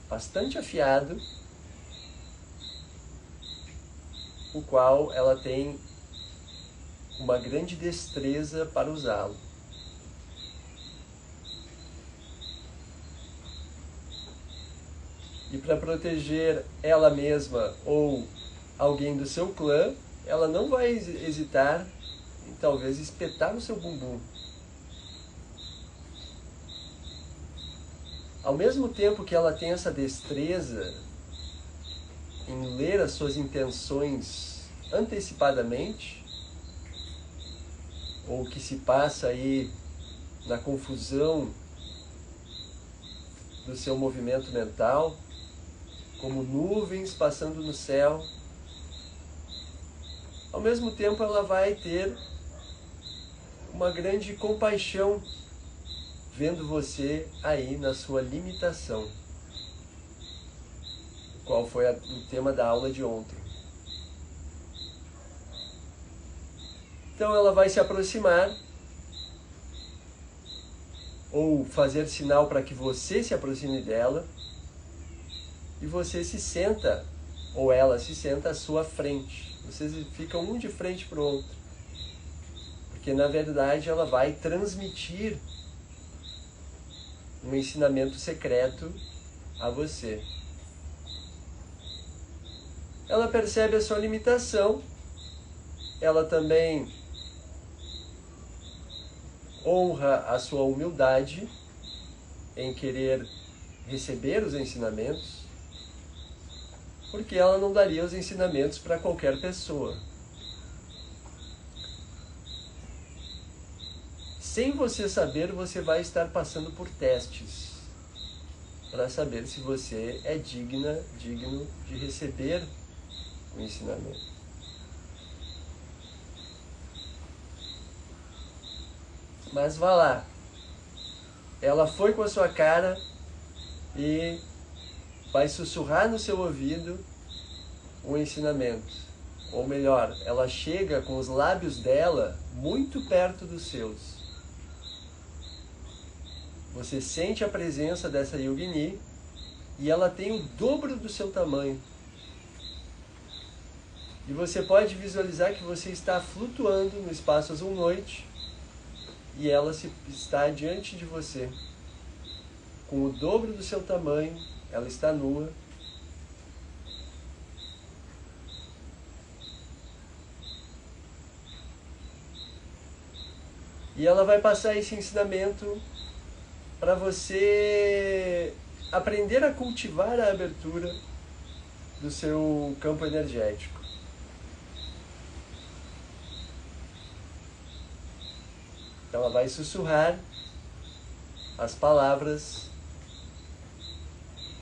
bastante afiado, o qual ela tem uma grande destreza para usá-lo. E para proteger ela mesma ou alguém do seu clã, ela não vai hesitar em talvez espetar no seu bumbum. Ao mesmo tempo que ela tem essa destreza em ler as suas intenções antecipadamente, ou o que se passa aí na confusão do seu movimento mental, como nuvens passando no céu, ao mesmo tempo ela vai ter uma grande compaixão vendo você aí na sua limitação, qual foi o tema da aula de ontem. Então ela vai se aproximar ou fazer sinal para que você se aproxime dela, e você se senta, ou ela se senta à sua frente. Vocês ficam um de frente para o outro, porque na verdade ela vai transmitir um ensinamento secreto a você. Ela percebe a sua limitação, ela também honra a sua humildade em querer receber os ensinamentos, porque ela não daria os ensinamentos para qualquer pessoa. Sem você saber, você vai estar passando por testes para saber se você é digno de receber o ensinamento. Mas vá lá. Ela foi com a sua cara e vai sussurrar no seu ouvido o ensinamento. Ou melhor, ela chega com os lábios dela muito perto dos seus. Você sente a presença dessa yogini e ela tem o dobro do seu tamanho. E você pode visualizar que você está flutuando no espaço azul-noite e ela está diante de você. Com o dobro do seu tamanho, ela está nua. E ela vai passar esse ensinamento para você aprender a cultivar a abertura do seu campo energético. Então ela vai sussurrar as palavras,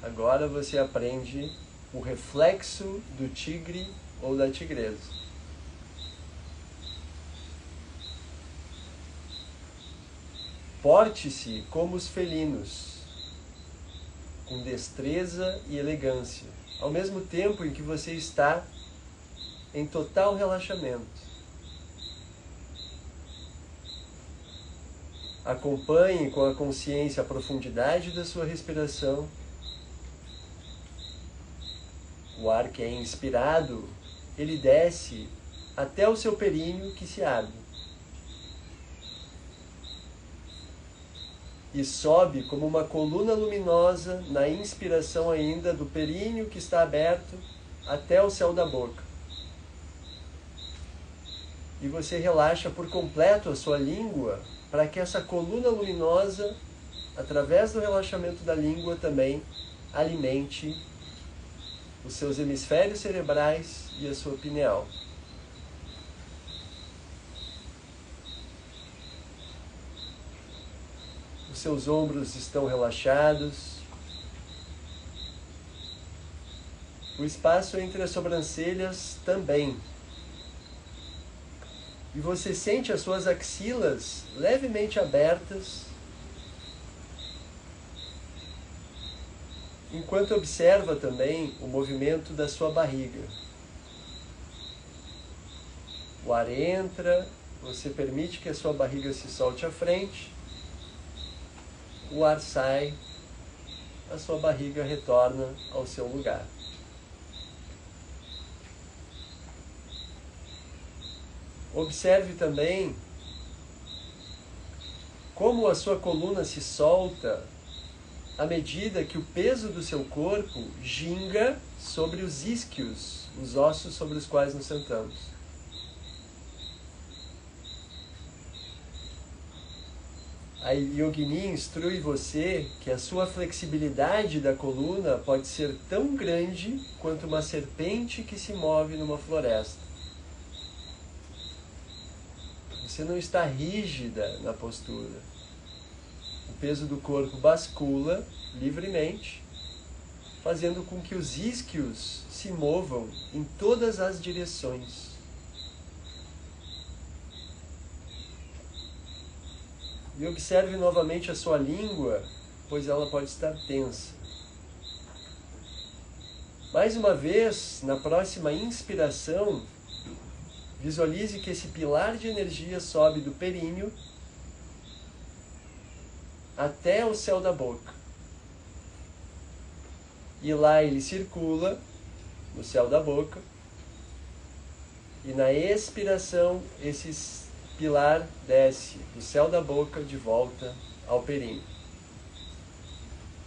Agora você aprende o reflexo do tigre ou da tigresa. Porte-se como os felinos, com destreza e elegância, ao mesmo tempo em que você está em total relaxamento. Acompanhe com a consciência a profundidade da sua respiração. O ar que é inspirado, ele desce até o seu períneo que se abre. E sobe como uma coluna luminosa na inspiração ainda do períneo que está aberto até o céu da boca. E você relaxa por completo a sua língua para que essa coluna luminosa, através do relaxamento da língua também, alimente os seus hemisférios cerebrais e a sua pineal. Os seus ombros estão relaxados. O espaço entre as sobrancelhas também. E você sente as suas axilas levemente abertas, enquanto observa também o movimento da sua barriga. O ar entra, você permite que a sua barriga se solte à frente, o ar sai, a sua barriga retorna ao seu lugar. Observe também como a sua coluna se solta à medida que o peso do seu corpo ginga sobre os isquios, os ossos sobre os quais nos sentamos. A Yogini instrui você que a sua flexibilidade da coluna pode ser tão grande quanto uma serpente que se move numa floresta. Você não está rígida na postura. O peso do corpo bascula livremente, fazendo com que os isquios se movam em todas as direções. E observe novamente a sua língua, pois ela pode estar tensa. Mais uma vez, na próxima inspiração, visualize que esse pilar de energia sobe do períneo até o céu da boca. E lá ele circula no céu da boca. E na expiração, esse pilar desce do céu da boca de volta ao períneo.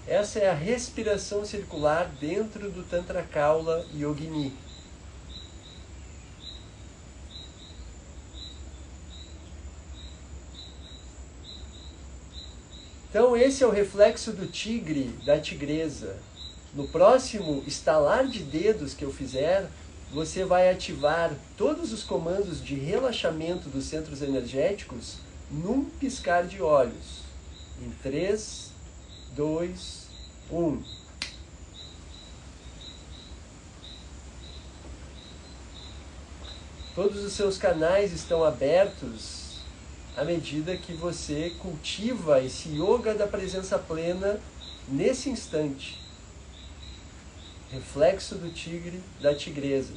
Essa é a respiração circular dentro do Tantra Kaula Yogini. Então esse é o reflexo do tigre, da tigresa. No próximo estalar de dedos que eu fizer, você vai ativar todos os comandos de relaxamento dos centros energéticos num piscar de olhos. Em 3, 2, 1. Todos os seus canais estão abertos à medida que você cultiva esse yoga da presença plena nesse instante. Reflexo do tigre, da tigresa.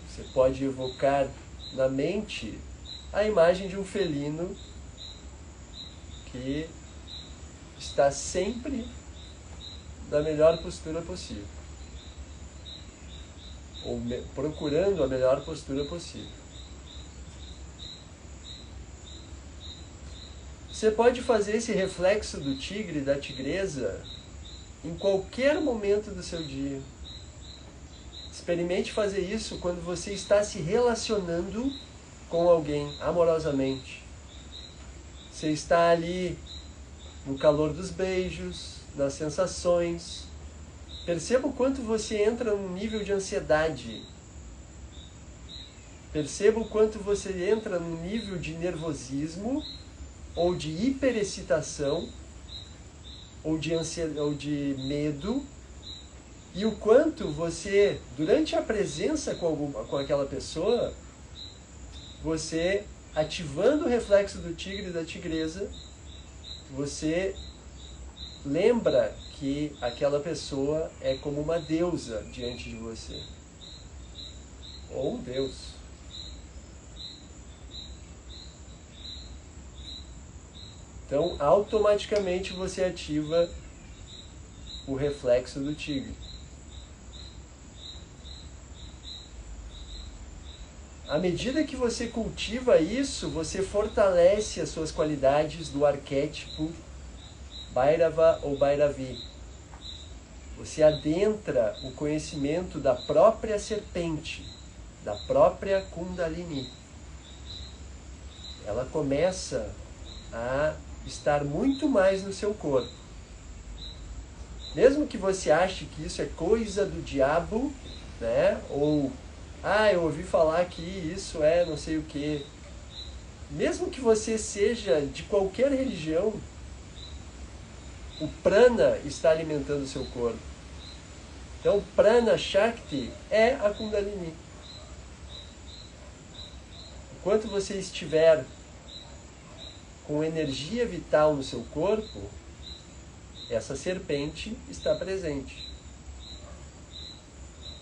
Você pode evocar na mente a imagem de um felino que está sempre na melhor postura possível. Ou procurando a melhor postura possível. Você pode fazer esse reflexo do tigre, da tigresa, em qualquer momento do seu dia. Experimente fazer isso quando você está se relacionando com alguém amorosamente. Você está ali no calor dos beijos, nas sensações. Perceba o quanto você entra num nível de ansiedade. Perceba o quanto você entra num nível de nervosismo ou de hiperexcitação, ou de ansiedade, ou de medo, e o quanto você, durante a presença com aquela pessoa, você, ativando o reflexo do tigre e da tigresa, você lembra que aquela pessoa é como uma deusa diante de você. Ou um deus. Então, automaticamente você ativa o reflexo do tigre. À medida que você cultiva isso, você fortalece as suas qualidades do arquétipo Bhairava ou Bhairavi. Você adentra o conhecimento da própria serpente, da própria Kundalini. Ela começa a estar muito mais no seu corpo. Mesmo que você ache que isso é coisa do diabo, né? Ou, eu ouvi falar que isso é não sei o quê. Mesmo que você seja de qualquer religião, o prana está alimentando o seu corpo. Então, prana Shakti é a Kundalini. Enquanto você estiver com energia vital no seu corpo, essa serpente está presente.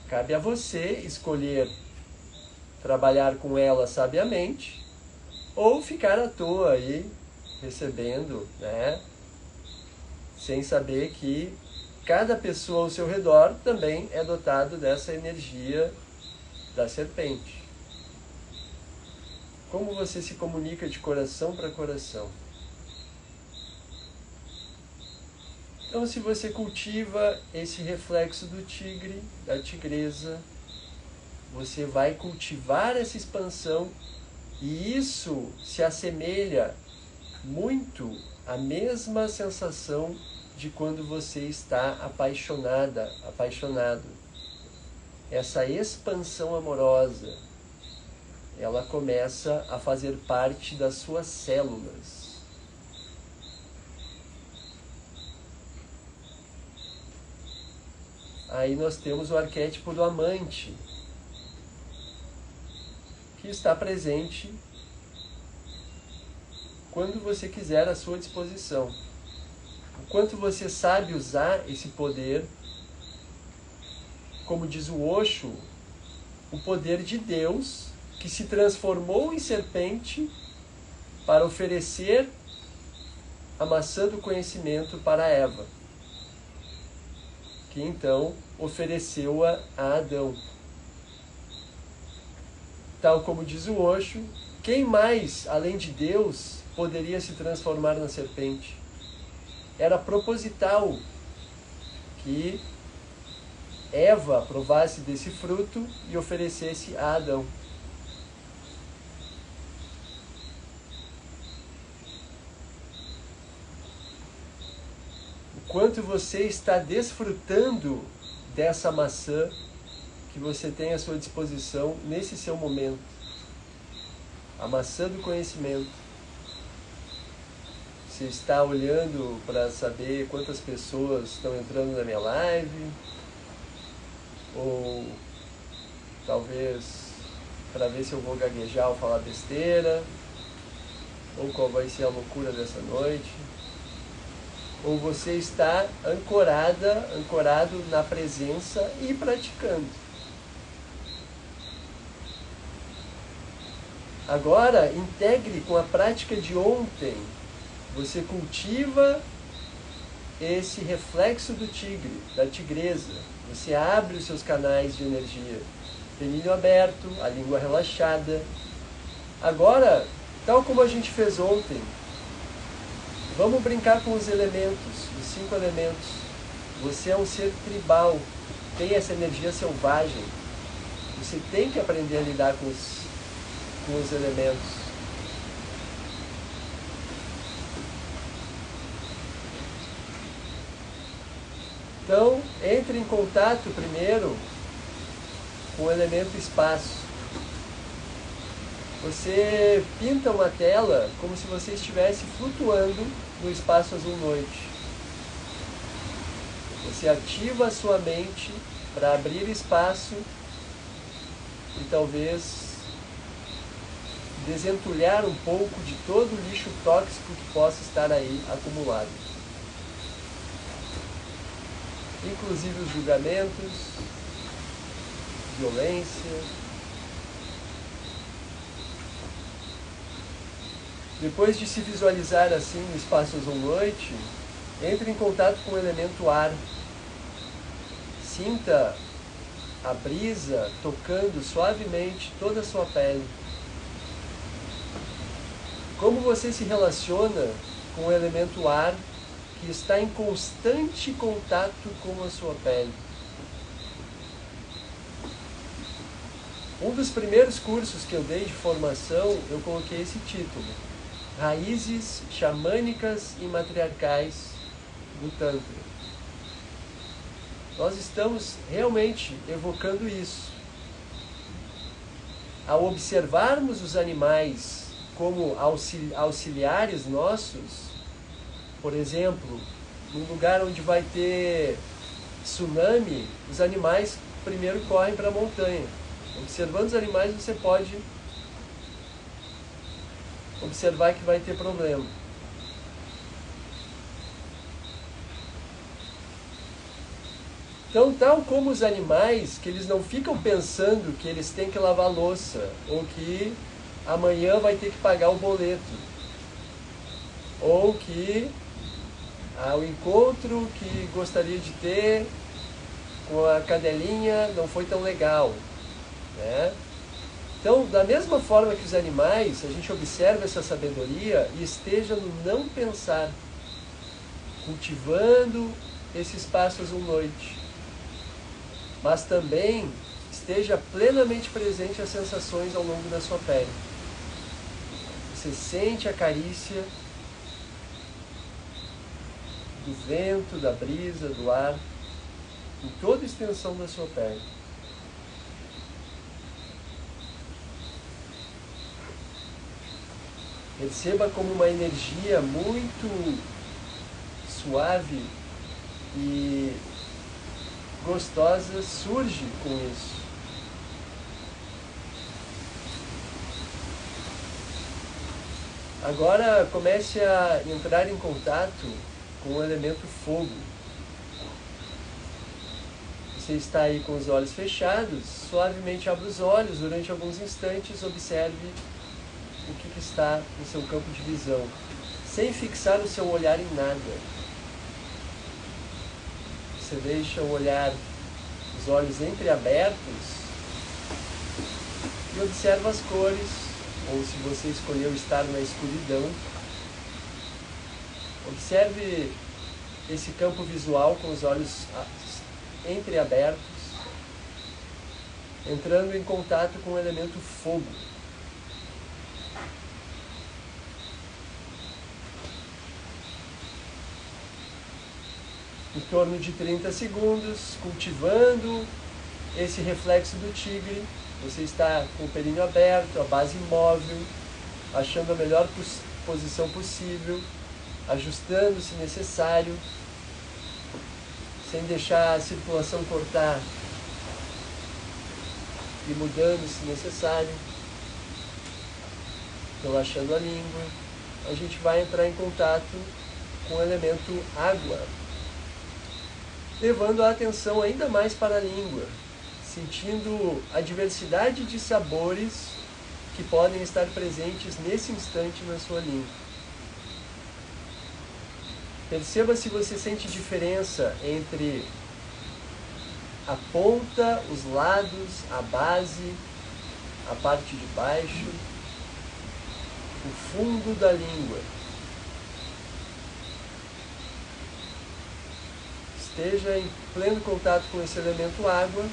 Cabe a você escolher trabalhar com ela sabiamente ou ficar à toa aí recebendo, né? Sem saber que cada pessoa ao seu redor também é dotado dessa energia da serpente. Como você se comunica de coração para coração? Então, se você cultiva esse reflexo do tigre, da tigresa, você vai cultivar essa expansão, e isso se assemelha muito à mesma sensação de quando você está apaixonada, apaixonado. Essa expansão amorosa, ela começa a fazer parte das suas células. Aí nós temos o arquétipo do amante, que está presente quando você quiser à sua disposição. O quanto você sabe usar esse poder, como diz o Osho, o poder de Deus, que se transformou em serpente para oferecer a maçã do conhecimento para Eva, que então ofereceu-a a Adão. Tal como diz o Osho, quem mais, além de Deus, poderia se transformar na serpente? Era proposital que Eva provasse desse fruto e oferecesse a Adão. O quanto você está desfrutando dessa maçã que você tem à sua disposição nesse seu momento. A maçã do conhecimento. Você está olhando para saber quantas pessoas estão entrando na minha live, ou talvez para ver se eu vou gaguejar ou falar besteira, ou qual vai ser a loucura dessa noite. Ou você está ancorado na presença e praticando. Agora, integre com a prática de ontem. Você cultiva esse reflexo do tigre, da tigresa. Você abre os seus canais de energia. Peninho aberto, a língua relaxada. Agora, tal como a gente fez ontem, vamos brincar com os elementos, os 5 elementos. Você é um ser tribal, tem essa energia selvagem. Você tem que aprender a lidar com os elementos. Então, entre em contato primeiro com o elemento espaço. Você pinta uma tela como se você estivesse flutuando no espaço azul noite. Você ativa a sua mente para abrir espaço e talvez desentulhar um pouco de todo o lixo tóxico que possa estar aí acumulado. Inclusive os julgamentos, violência. Depois de se visualizar assim no espaço azul-noite, entre em contato com o elemento ar. Sinta a brisa tocando suavemente toda a sua pele. Como você se relaciona com o elemento ar que está em constante contato com a sua pele? Um dos primeiros cursos que eu dei de formação, eu coloquei esse título: Raízes Xamânicas e Matriarcais do Tantra. Nós estamos realmente evocando isso. Ao observarmos os animais como auxiliares nossos, por exemplo, num lugar onde vai ter tsunami, os animais primeiro correm para a montanha. Observando os animais, você pode observar que vai ter problema. Então, tal como os animais, que eles não ficam pensando que eles têm que lavar louça, ou que amanhã vai ter que pagar o boleto, ou que o encontro que gostaria de ter com a cadelinha não foi tão legal, né? Então, da mesma forma que os animais, a gente observa essa sabedoria e esteja no não pensar, cultivando esse espaço azul-noite. Mas também esteja plenamente presente as sensações ao longo da sua pele. Você sente a carícia do vento, da brisa, do ar, em toda a extensão da sua pele. Perceba como uma energia muito suave e gostosa surge com isso. Agora comece a entrar em contato com o elemento fogo. Você está aí com os olhos fechados, suavemente abra os olhos durante alguns instantes, observe o que está no seu campo de visão, sem fixar o seu olhar em nada. Você deixa o olhar, os olhos entreabertos e observa as cores, ou se você escolheu estar na escuridão, observe esse campo visual com os olhos entreabertos, entrando em contato com o elemento fogo. Em torno de 30 segundos, cultivando esse reflexo do tigre. Você está com o períneo aberto, a base imóvel, achando a melhor posição possível, ajustando se necessário, sem deixar a circulação cortar e mudando se necessário, relaxando a língua. A gente vai entrar em contato com o elemento água, levando a atenção ainda mais para a língua, sentindo a diversidade de sabores que podem estar presentes nesse instante na sua língua. Perceba se você sente diferença entre a ponta, os lados, a base, a parte de baixo, o fundo da língua. Esteja em pleno contato com esse elemento água,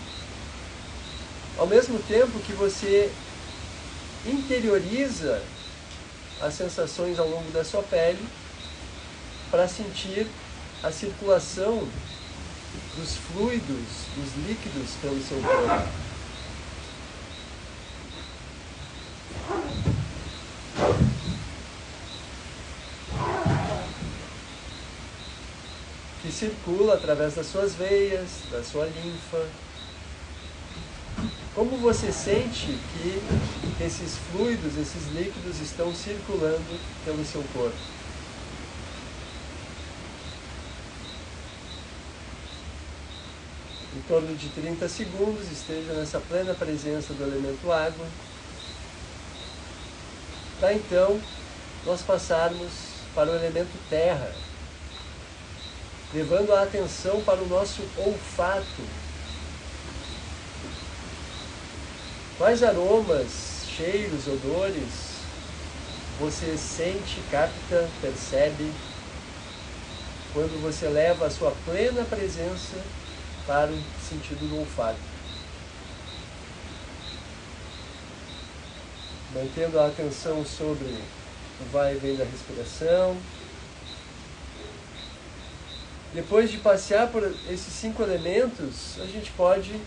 ao mesmo tempo que você interioriza as sensações ao longo da sua pele para sentir a circulação dos fluidos, dos líquidos pelo seu corpo. circula através das suas veias, da sua linfa. Como você sente que esses fluidos, esses líquidos estão circulando pelo seu corpo? Em torno de 30 segundos, esteja nessa plena presença do elemento água. Para então, nós passarmos para o elemento terra, levando a atenção para o nosso olfato. Quais aromas, cheiros, odores você sente, capta, percebe quando você leva a sua plena presença para o sentido do olfato? Mantendo a atenção sobre o vai e vem da respiração. Depois de passear por esses 5 elementos, a gente pode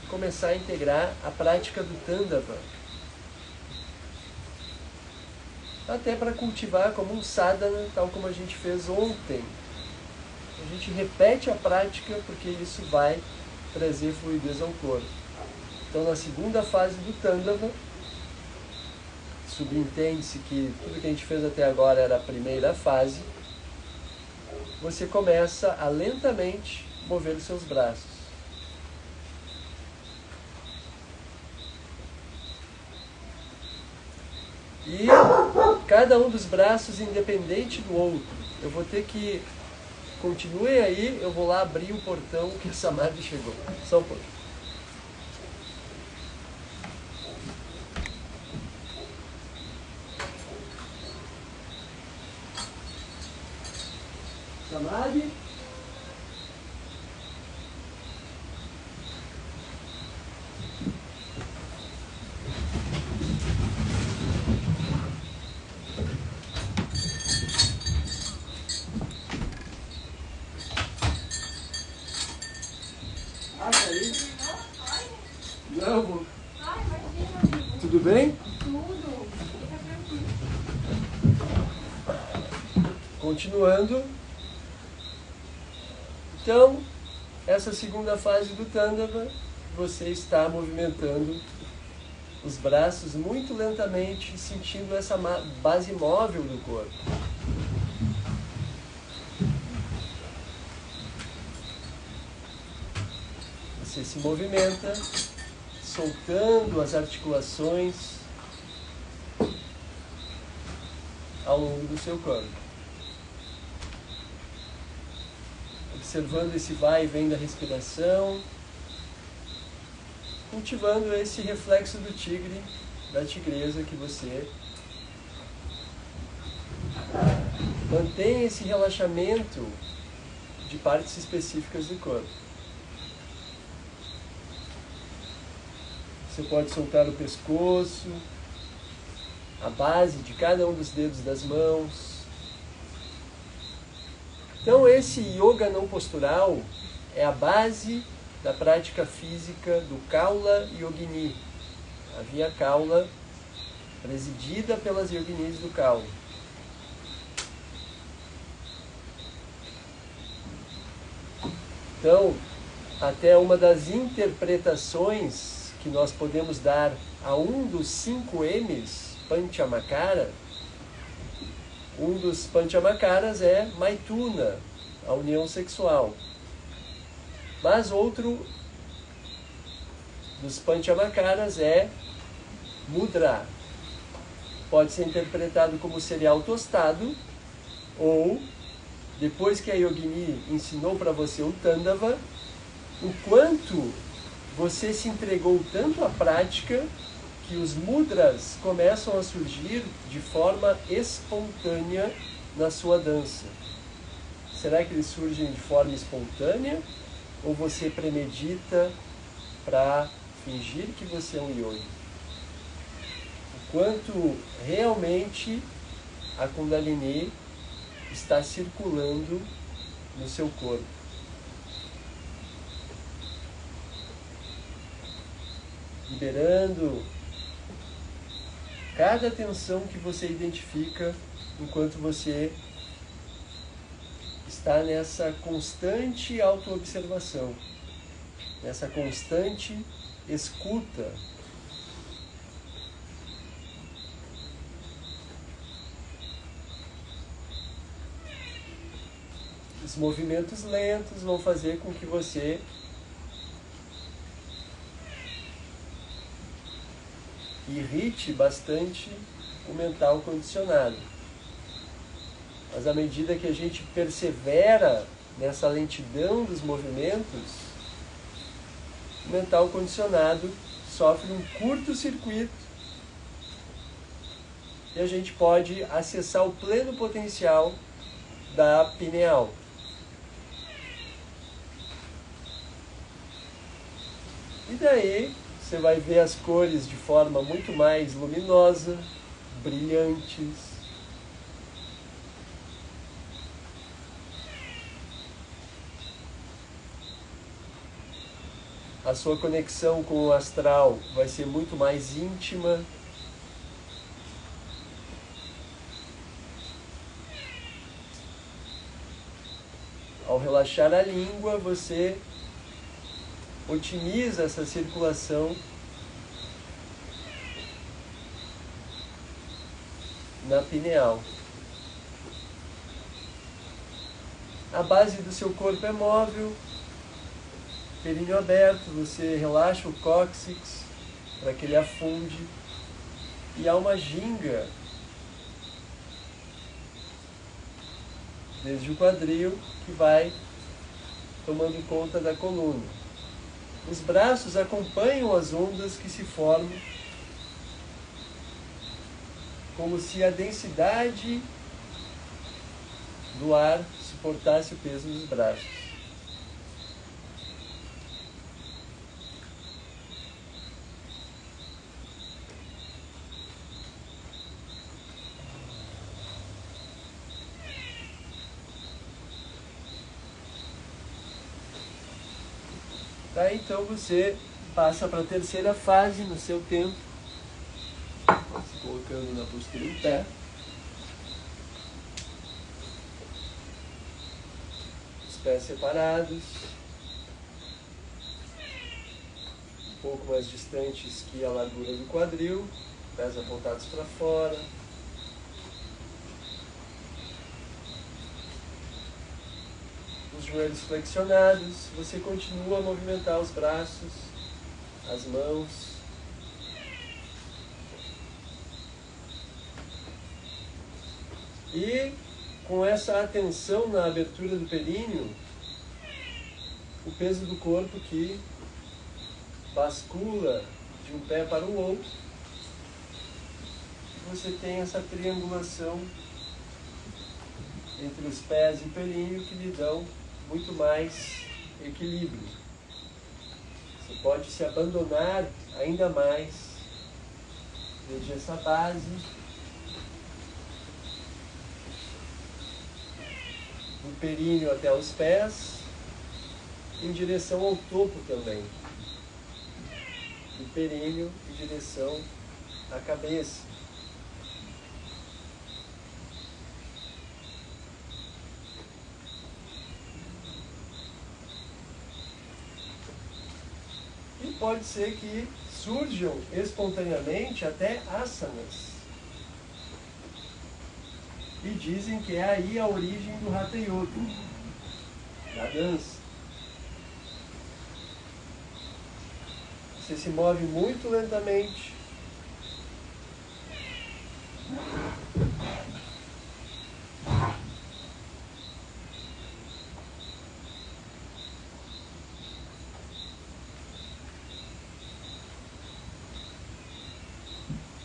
começar a integrar a prática do Tandava. Até para cultivar como um sadhana, tal como a gente fez ontem. A gente repete a prática porque isso vai trazer fluidez ao corpo. Então, na segunda fase do Tandava, subentende-se que tudo que a gente fez até agora era a primeira fase, você começa a lentamente mover os seus braços. E cada um dos braços independente do outro. Eu vou ter que... Continuem aí, eu vou lá abrir o portão que a Samadhi chegou. Só um pouquinho. Samadhi. Não, tudo bem? Tudo. Continuando. Então, essa segunda fase do Tandava, você está movimentando os braços muito lentamente, sentindo essa base móvel do corpo. Você se movimenta, soltando as articulações ao longo do seu corpo. Observando esse vai e vem da respiração, cultivando esse reflexo do tigre, da tigresa que você mantém esse relaxamento de partes específicas do corpo. Você pode soltar o pescoço, a base de cada um dos dedos das mãos. Então esse yoga não postural é a base da prática física do Kaula Yogini, a via Kaula presidida pelas yoginis do Kaula. Então, até uma das interpretações que nós podemos dar a um dos 5 M's, Panchamakara, um dos Panchamakaras é Maituna, a união sexual. Mas outro dos Panchamakaras é Mudra. Pode ser interpretado como cereal tostado, ou, depois que a Yogini ensinou para você o Tandava, o quanto você se entregou tanto à prática que os mudras começam a surgir de forma espontânea na sua dança. Será que eles surgem de forma espontânea? Ou você premedita para fingir que você é um yogi? O quanto realmente a Kundalini está circulando no seu corpo. Liberando cada tensão que você identifica enquanto você está nessa constante autoobservação, nessa constante escuta. Os movimentos lentos vão fazer com que você irrite bastante o mental condicionado. Mas à medida que a gente persevera nessa lentidão dos movimentos, o mental condicionado sofre um curto-circuito e a gente pode acessar o pleno potencial da pineal. E daí você vai ver as cores de forma muito mais luminosa, brilhantes. A sua conexão com o astral vai ser muito mais íntima. Ao relaxar a língua, você otimiza essa circulação na pineal. A base do seu corpo é móvel, períneo aberto, você relaxa o cóccix para que ele afunde, e há uma ginga desde o quadril que vai tomando conta da coluna. Os braços acompanham as ondas que se formam, como se a densidade do ar suportasse o peso dos braços. Tá, então você passa para a terceira fase no seu tempo, se colocando na postura em pé. Os pés separados, um pouco mais distantes que a largura do quadril, pés apontados para fora. Os joelhos flexionados, você continua a movimentar os braços, as mãos. E com essa atenção na abertura do períneo, o peso do corpo que bascula de um pé para o outro, você tem essa triangulação entre os pés e o períneo que lhe dão muito mais equilíbrio. Você pode se abandonar ainda mais desde essa base, do períneo até os pés, em direção ao topo também, do períneo em direção à cabeça. Pode ser que surjam espontaneamente até asanas. E dizem que é aí a origem do Hatha Yoga, da dança. Você se move muito lentamente.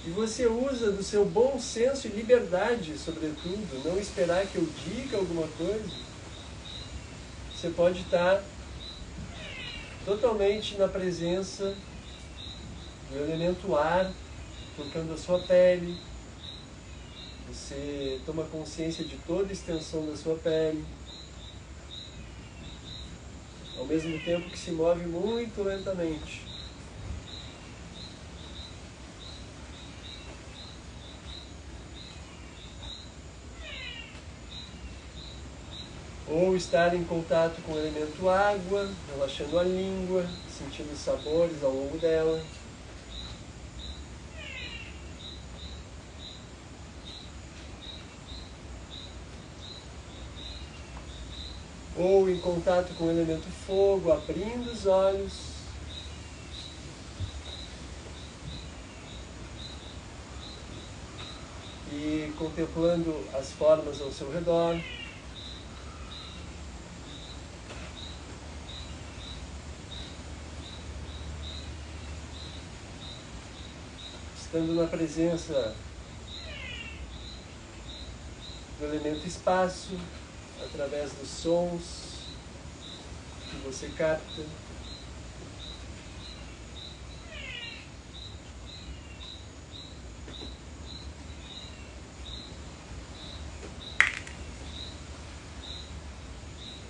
E você usa do seu bom senso e liberdade, sobretudo, não esperar que eu diga alguma coisa. Você pode estar totalmente na presença do elemento ar, tocando a sua pele. Você toma consciência de toda a extensão da sua pele, ao mesmo tempo que se move muito lentamente. Ou estar em contato com o elemento água, relaxando a língua, sentindo os sabores ao longo dela. Ou em contato com o elemento fogo, abrindo os olhos. E contemplando as formas ao seu redor. Estando na presença do elemento espaço, através dos sons que você capta.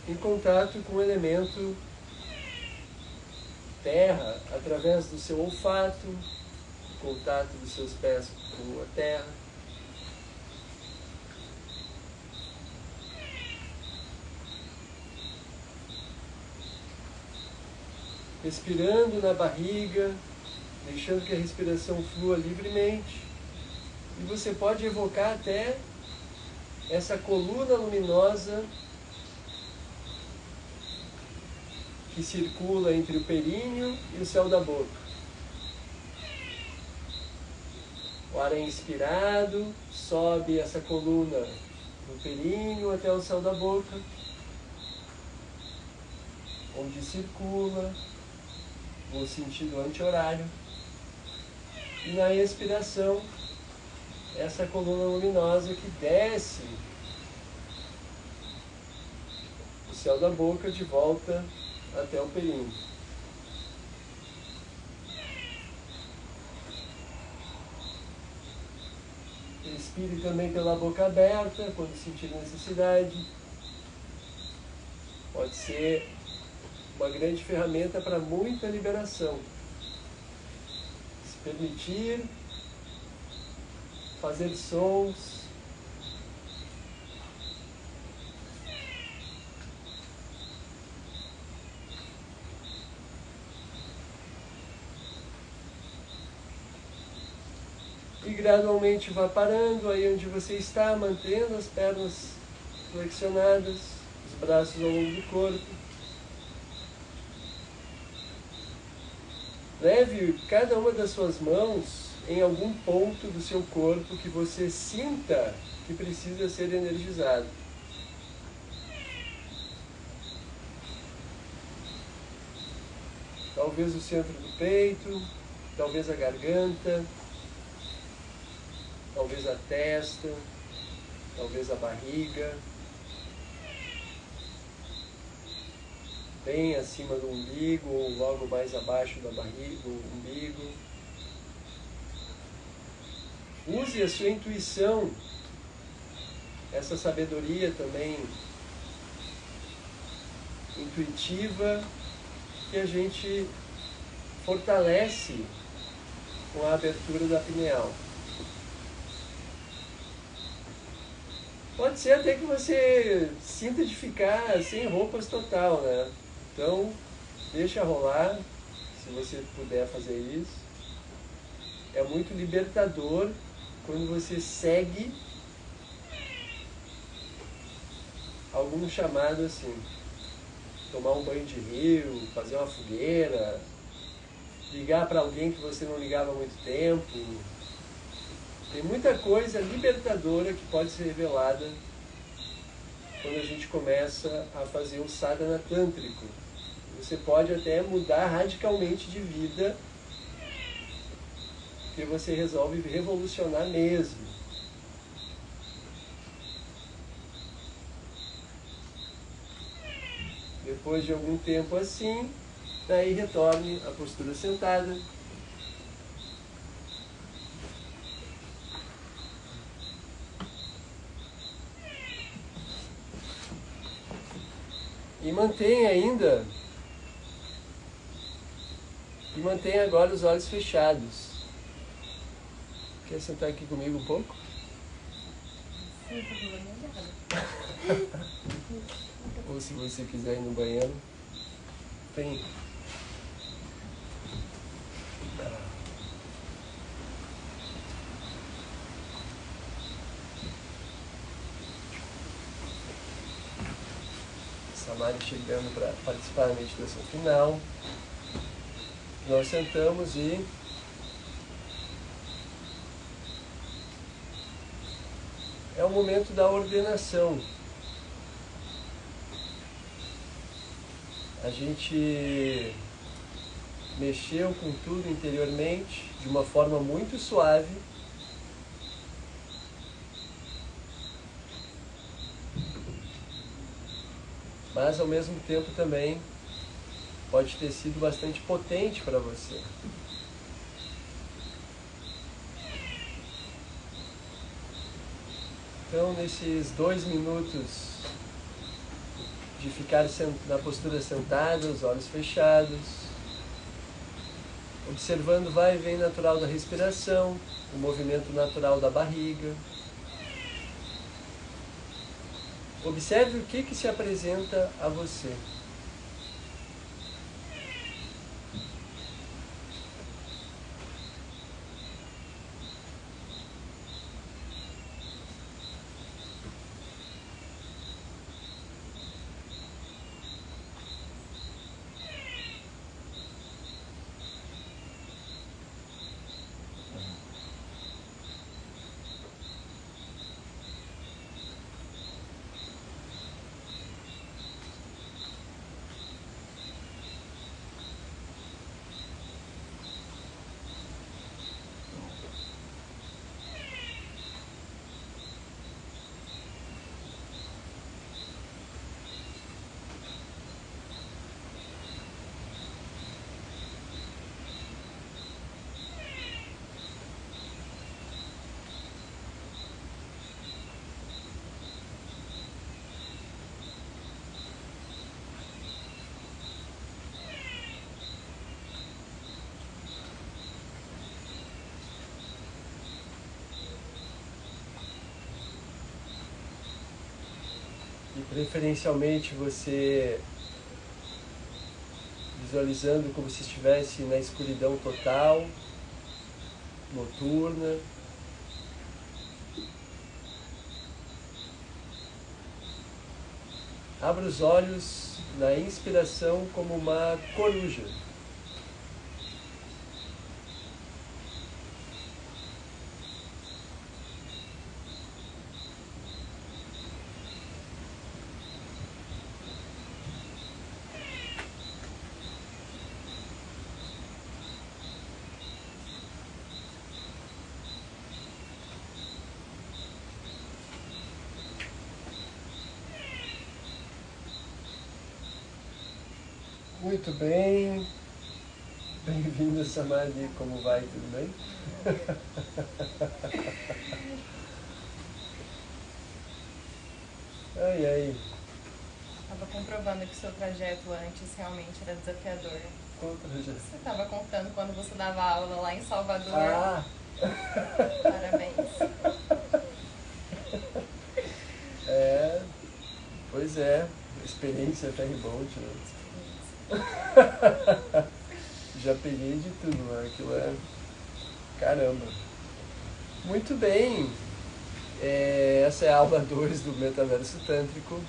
Em contato com o elemento terra, através do seu olfato, o contato dos seus pés com a terra. Respirando na barriga, deixando que a respiração flua livremente. E você pode evocar até essa coluna luminosa que circula entre o períneo e o céu da boca. O ar é inspirado, sobe essa coluna do períneo até o céu da boca, onde circula no sentido anti-horário. E na expiração, essa coluna luminosa que desce o céu da boca de volta até o períneo. Respire também pela boca aberta, quando sentir necessidade. Pode ser uma grande ferramenta para muita liberação. Se permitir fazer sons, e gradualmente vá parando aí onde você está, mantendo as pernas flexionadas, os braços ao longo do corpo. Leve cada uma das suas mãos em algum ponto do seu corpo que você sinta que precisa ser energizado. Talvez o centro do peito, talvez a garganta, talvez a testa, talvez a barriga, bem acima do umbigo ou logo mais abaixo da barriga, do umbigo. Use a sua intuição, essa sabedoria também intuitiva que a gente fortalece com a abertura da pineal. Pode ser até que você sinta de ficar sem roupas total, né? Então, deixa rolar, se você puder fazer isso. É muito libertador quando você segue algum chamado assim. Tomar um banho de rio, fazer uma fogueira, ligar para alguém que você não ligava há muito tempo. Tem muita coisa libertadora que pode ser revelada quando a gente começa a fazer o sadhana tântrico. Você pode até mudar radicalmente de vida, porque você resolve revolucionar mesmo. Depois de algum tempo assim, daí retorne à postura sentada. E mantenha agora os olhos fechados. Quer sentar aqui comigo um pouco? Sim, tô molhada. Ou se você quiser ir no banheiro, tem. Samadhi chegando para participar da meditação final. Nós sentamos e é o momento da ordenação. A gente mexeu com tudo interiormente de uma forma muito suave. Mas ao mesmo tempo também pode ter sido bastante potente para você. Então, nesses 2 minutos de ficar na postura sentada, os olhos fechados, observando o vai e vem natural da respiração, o movimento natural da barriga. Observe o que se apresenta a você. E preferencialmente você visualizando como se estivesse na escuridão total, noturna. Abra os olhos na inspiração como uma coruja. Muito bem. Bem-vindo, Samadhi. Como vai? Tudo bem? Ai, ai. Estava comprovando que o seu trajeto antes realmente era desafiador. Qual trajeto? Você estava contando quando você dava aula lá em Salvador. Ah! Parabéns. Pois é. Experiência ferryboat, né? Já peguei de tudo, mano. Aquilo é... Caramba. Muito bem. Essa é a aula 2 do Metaverso Tântrico.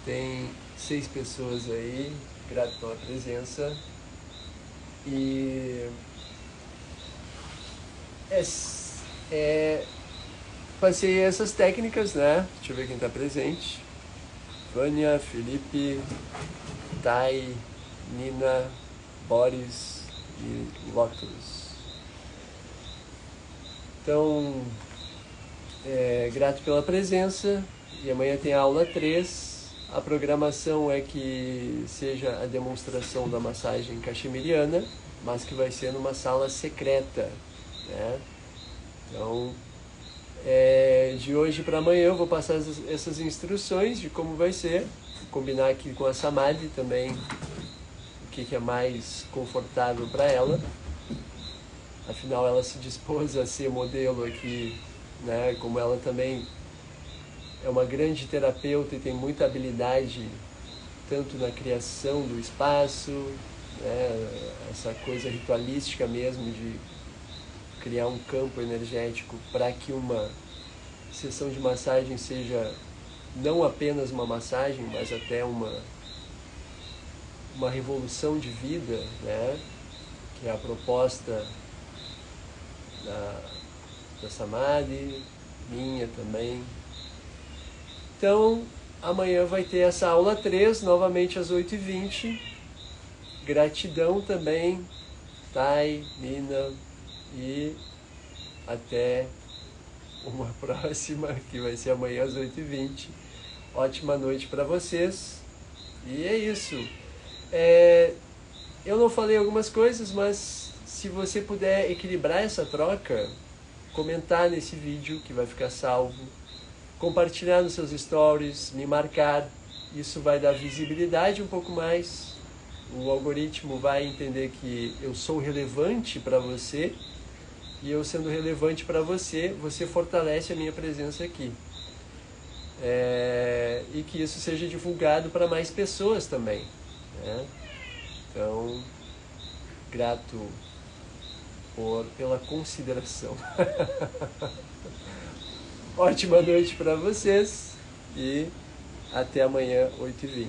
Tem 6 pessoas aí. Grato pela presença. E... passei essas técnicas, né? Deixa eu ver quem está presente. Vânia, Felipe, Tai, Nina, Boris e Lotus. Então, grato pela presença. E amanhã tem a aula 3. A programação é que seja a demonstração da massagem cachemiriana, mas que vai ser numa sala secreta, né? Então, de hoje para amanhã eu vou passar essas instruções de como vai ser, vou combinar aqui com a Samadhi também o que é mais confortável para ela. Afinal, ela se dispôs a ser modelo aqui, né? Como ela também é uma grande terapeuta e tem muita habilidade tanto na criação do espaço, né, essa coisa ritualística mesmo de criar um campo energético para que uma sessão de massagem seja não apenas uma massagem, mas até uma revolução de vida, né, que é a proposta da Samadhi, minha também. Então, amanhã vai ter essa aula 3, novamente às 8h20. Gratidão também, Thay, Nina, e até uma próxima, que vai ser amanhã às 8h20. Ótima noite para vocês. E é isso. Eu não falei algumas coisas, mas se você puder equilibrar essa troca, comentar nesse vídeo que vai ficar salvo, compartilhar nos seus stories, me marcar, isso vai dar visibilidade um pouco mais. O algoritmo vai entender que eu sou relevante para você, e eu sendo relevante para você, você fortalece a minha presença aqui. E que isso seja divulgado para mais pessoas também, né? Então, grato pela consideração. Ótima noite para vocês e até amanhã, 8h20.